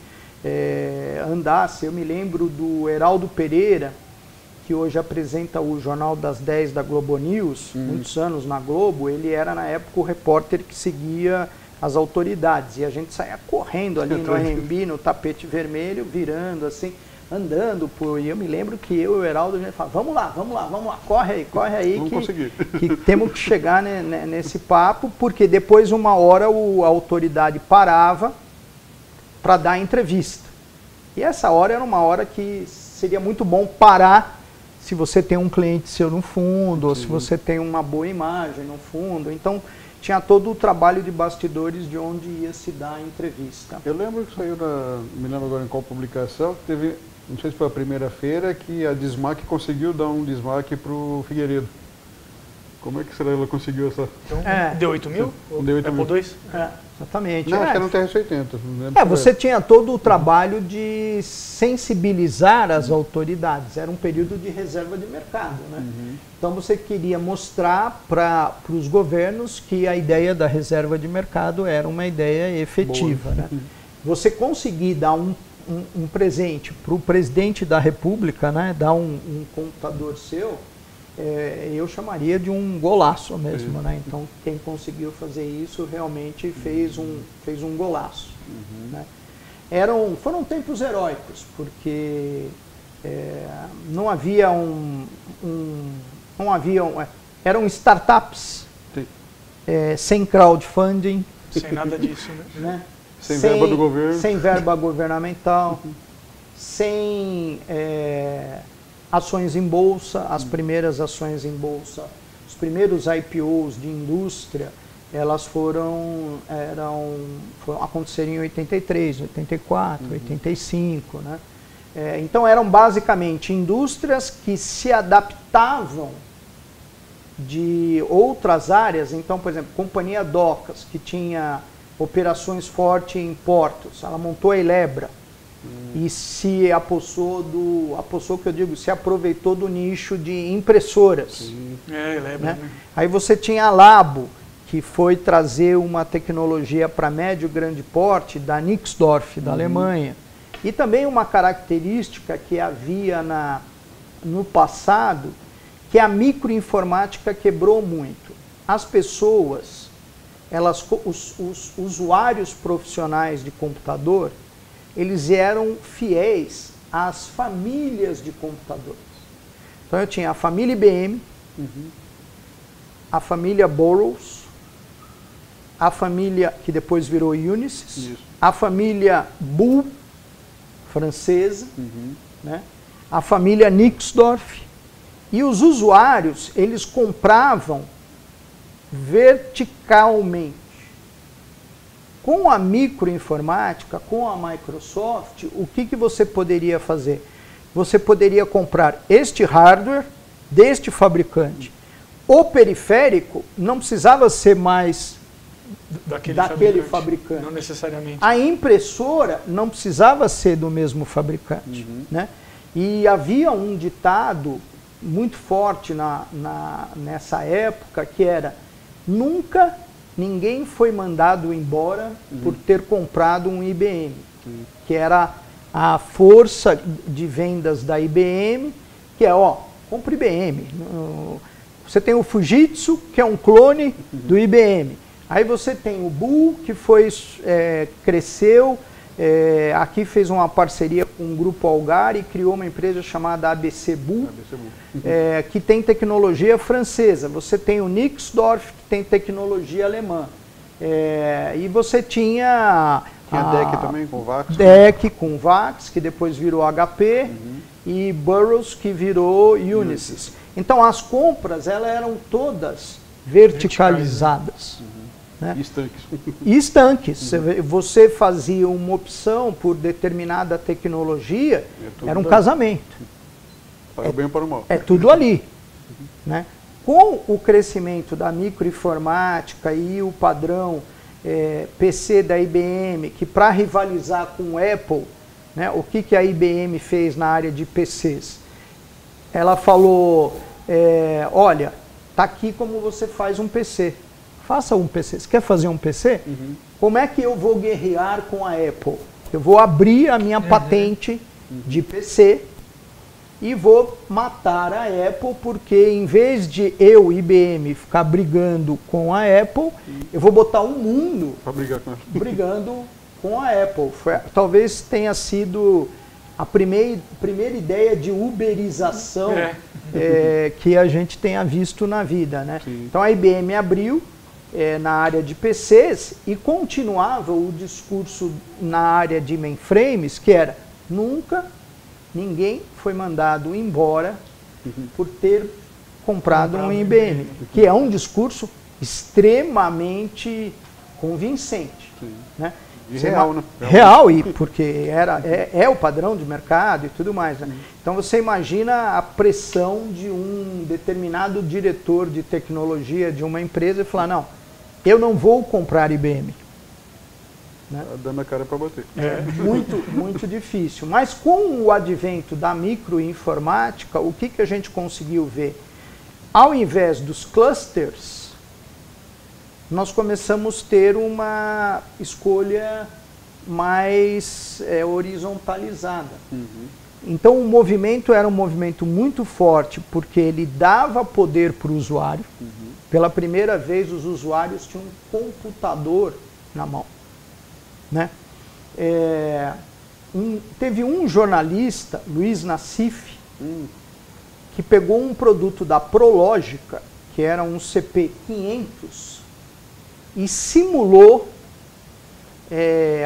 andasse. Eu me lembro do Heraldo Pereira, que hoje apresenta o Jornal das 10 da Globo News, muitos anos na Globo. Ele era na época o repórter que seguia as autoridades, e a gente saía correndo ali no AMB, no tapete vermelho, virando assim, andando e eu me lembro que eu e o Heraldo, a gente falava, vamos lá, corre aí que temos que chegar nesse papo, porque depois, uma hora, a autoridade parava para dar entrevista. E essa hora era uma hora que seria muito bom parar se você tem um cliente seu no fundo, ou se você tem uma boa imagem no fundo. Então, tinha todo o trabalho de bastidores de onde ia se dar a entrevista. Eu lembro que saiu, me lembro agora em qual publicação, que teve, não sei se foi a primeira feira, que a Dismac conseguiu dar um Dismac para o Figueiredo. Como é que ela conseguiu essa... Então, deu 8 mil? Deu 8 mil. Apple 2? Exatamente. Não, acho que era um TRS-80. Você tinha todo o trabalho de sensibilizar as autoridades. Era um período de reserva de mercado, né? Então você queria mostrar para os governos que a ideia da reserva de mercado era uma ideia efetiva, né? Você conseguir dar um presente para o presidente da República, né? Dar um computador seu, eu chamaria de um golaço mesmo, né? Então quem conseguiu fazer isso realmente fez um golaço, né? Foram tempos heróicos, porque não havia eram startups sem crowdfunding, sem nada disso, né? Sem verba do governo, sem verba governamental, sem ações em bolsa. As primeiras ações em bolsa, os primeiros IPOs de indústria, elas aconteceram em 83, 84, 85, né? Então eram basicamente indústrias que se adaptavam de outras áreas. Então, por exemplo, Companhia Docas, que tinha operações fortes em portos, ela montou a Elebra e se aproveitou do nicho de impressoras. Elebra, né? Aí você tinha a Labo, que foi trazer uma tecnologia para médio e grande porte da Nixdorf, da Alemanha. E também uma característica que havia no passado, que a microinformática quebrou muito. As pessoas, os usuários profissionais de computador, eles eram fiéis às famílias de computadores. Então eu tinha a família IBM, a família Burroughs, a família que depois virou Unisys, a família Bull, francesa, né? A família Nixdorf, e os usuários, eles compravam verticalmente. Com a microinformática, com a Microsoft, o que você poderia fazer? Você poderia comprar este hardware deste fabricante. O periférico não precisava ser mais daquele fabricante. Não necessariamente. A impressora não precisava ser do mesmo fabricante, né? E havia um ditado muito forte nessa época, que era: nunca ninguém foi mandado embora por ter comprado um IBM, que era a força de vendas da IBM, que é, compre IBM. Você tem o Fujitsu, que é um clone do IBM. Aí você tem o Bull, que cresceu, aqui fez uma parceria com o Grupo Algar e criou uma empresa chamada ABC Bull, que tem tecnologia francesa. Você tem o Nixdorf, que tem tecnologia alemã. E você tinha a DEC também, com Vax. DEC com Vax, que depois virou HP, e Burroughs, que virou Unisys. Então as compras eram todas verticalizadas. Né? E estanques. Você fazia uma opção por determinada tecnologia, era um casamento. Para o bem ou para o mal. É tudo ali. Né? Com o crescimento da microinformática e o padrão PC da IBM, que para rivalizar com o Apple, né, o que a IBM fez na área de PCs? Ela falou, olha, está aqui como você faz um PC. Faça um PC. Você quer fazer um PC? Como é que eu vou guerrear com a Apple? Eu vou abrir a minha patente de PC e vou matar a Apple, porque em vez de eu, IBM, ficar brigando com a Apple, eu vou botar um mundo brigando com a Apple. Talvez tenha sido a primeira ideia de uberização que a gente tenha visto na vida, né? Então a IBM abriu na área de PCs e continuava o discurso na área de mainframes, que era: nunca ninguém foi mandado embora por ter comprado um IBM, que é um discurso extremamente convincente, né? E real, né? Real, e porque é o padrão de mercado e tudo mais. Né? Então você imagina a pressão de um determinado diretor de tecnologia de uma empresa e falar, não, eu não vou comprar IBM. Né? Tá dando a cara para bater. É muito difícil. Mas com o advento da microinformática, o que a gente conseguiu ver? Ao invés dos clusters, nós começamos a ter uma escolha mais horizontalizada. Então o movimento era um movimento muito forte, porque ele dava poder para o usuário. Pela primeira vez os usuários tinham um computador na mão. Né? Teve um jornalista, Luiz Nassif, que pegou um produto da Prológica, que era um CP500, e simulou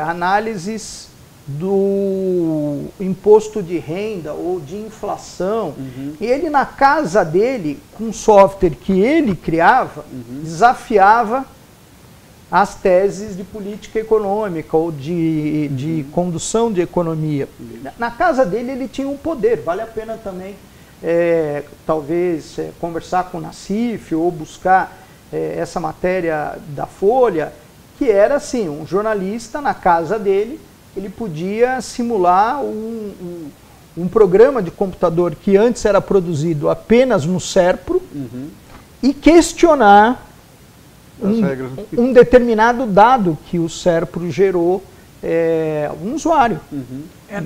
análises do imposto de renda ou de inflação. E ele, na casa dele, com um software que ele criava, desafiava as teses de política econômica ou de condução de economia. Na casa dele ele tinha um poder, vale a pena também talvez conversar com o Nassif ou buscar essa matéria da Folha, que era assim, um jornalista na casa dele, ele podia simular um programa de computador que antes era produzido apenas no SERPRO e questionar um determinado dado que o SERPRO gerou um usuário.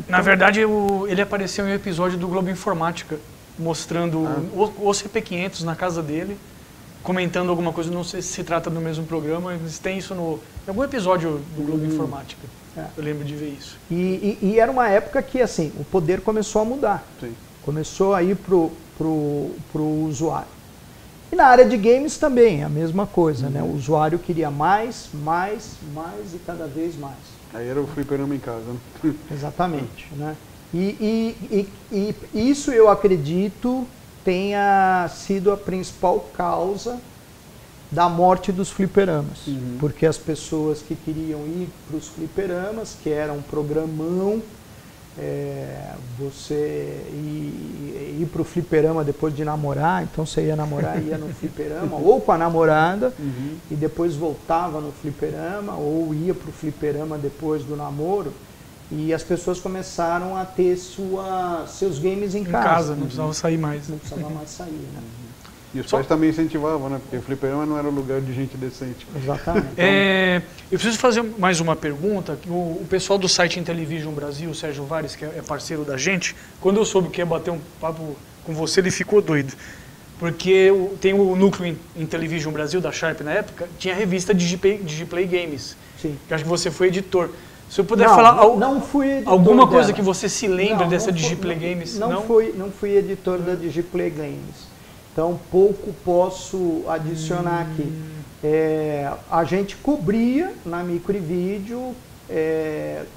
Na verdade, ele apareceu em um episódio do Globo Informática, mostrando o CP500 na casa dele, comentando alguma coisa, não sei se trata do mesmo programa, mas tem isso em algum episódio do Globo Informática. Eu lembro de ver isso. E era uma época que assim, o poder começou a mudar. Sim. Começou a ir pro usuário. E na área de games também, a mesma coisa, né? O usuário queria mais e cada vez mais. Aí era o fliperama em casa, né? Exatamente, né? E isso eu acredito tenha sido a principal causa da morte dos fliperamas. Porque as pessoas que queriam ir para os fliperamas, que era um programão, você ir para o fliperama depois de namorar, então você ia namorar, ia no fliperama, ou com a namorada, e depois voltava no fliperama, ou ia para o fliperama depois do namoro, e as pessoas começaram a ter seus games em casa. Não precisava sair mais. Não precisava mais sair, né? E os pais também incentivavam, né? Porque o fliperama não era um lugar de gente decente. Exatamente. Eu preciso fazer mais uma pergunta. O pessoal do site Intellivision Brasil, o Sérgio Vares, que é parceiro da gente, quando eu soube que ia bater um papo com você, ele ficou doido. Porque tem o núcleo Intellivision Brasil, da Sharp na época, tinha a revista Digiplay Games. Sim. Que acho que você foi editor. Se eu puder falar não fui editor alguma dela. coisa que você se lembra dessa Digiplay Games? Não fui editor da Digiplay Games. Então, pouco posso adicionar aqui. A gente cobria na Microvídeo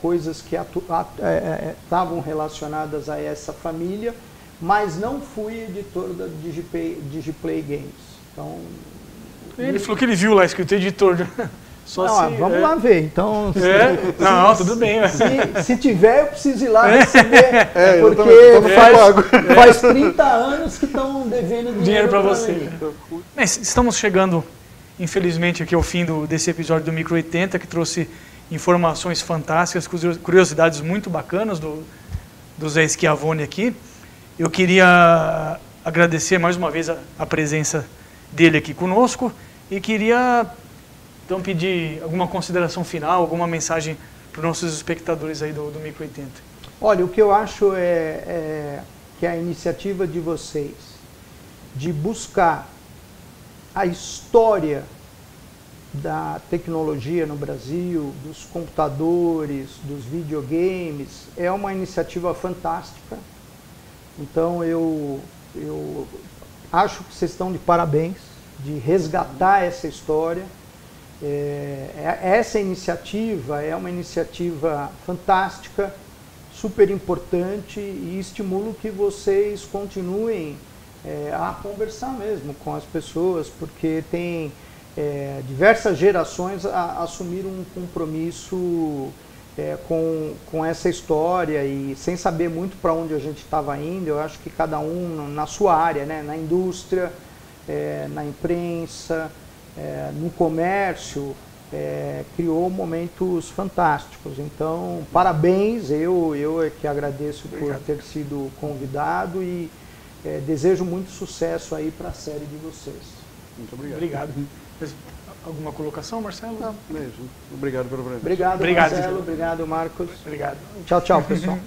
coisas que estavam relacionadas a essa família, mas não fui editor da Digiplay Games. Então, ele falou que ele viu lá escrito editor. Vamos lá ver. Então, não, tudo bem. Se tiver, eu preciso ir lá receber. Porque faz 30 anos que estão devendo dinheiro para você. Estamos chegando, infelizmente, aqui ao fim desse episódio do Micro 80, que trouxe informações fantásticas, curiosidades muito bacanas do Zé Schiavone aqui. Eu queria agradecer mais uma vez a presença dele aqui conosco e queria... Então, pedir alguma consideração final, alguma mensagem para os nossos espectadores aí do Micro 80. Olha, o que eu acho que a iniciativa de vocês de buscar a história da tecnologia no Brasil, dos computadores, dos videogames, é uma iniciativa fantástica. Então, eu acho que vocês estão de parabéns de resgatar essa história. Essa iniciativa é uma iniciativa fantástica, super importante e estimulo que vocês continuem a conversar mesmo com as pessoas, porque tem diversas gerações assumiram um compromisso com essa história e sem saber muito para onde a gente estava indo. Eu acho que cada um na sua área, né, na indústria, na imprensa, no comércio, criou momentos fantásticos. Então, parabéns, eu é que agradeço por ter sido convidado e desejo muito sucesso aí para a série de vocês. Muito obrigado. Obrigado. Alguma colocação, Marcelo? Não, mesmo. Obrigado pelo presente. Obrigado, Marcelo. Obrigado, Marcos. Obrigado. Tchau, tchau, pessoal.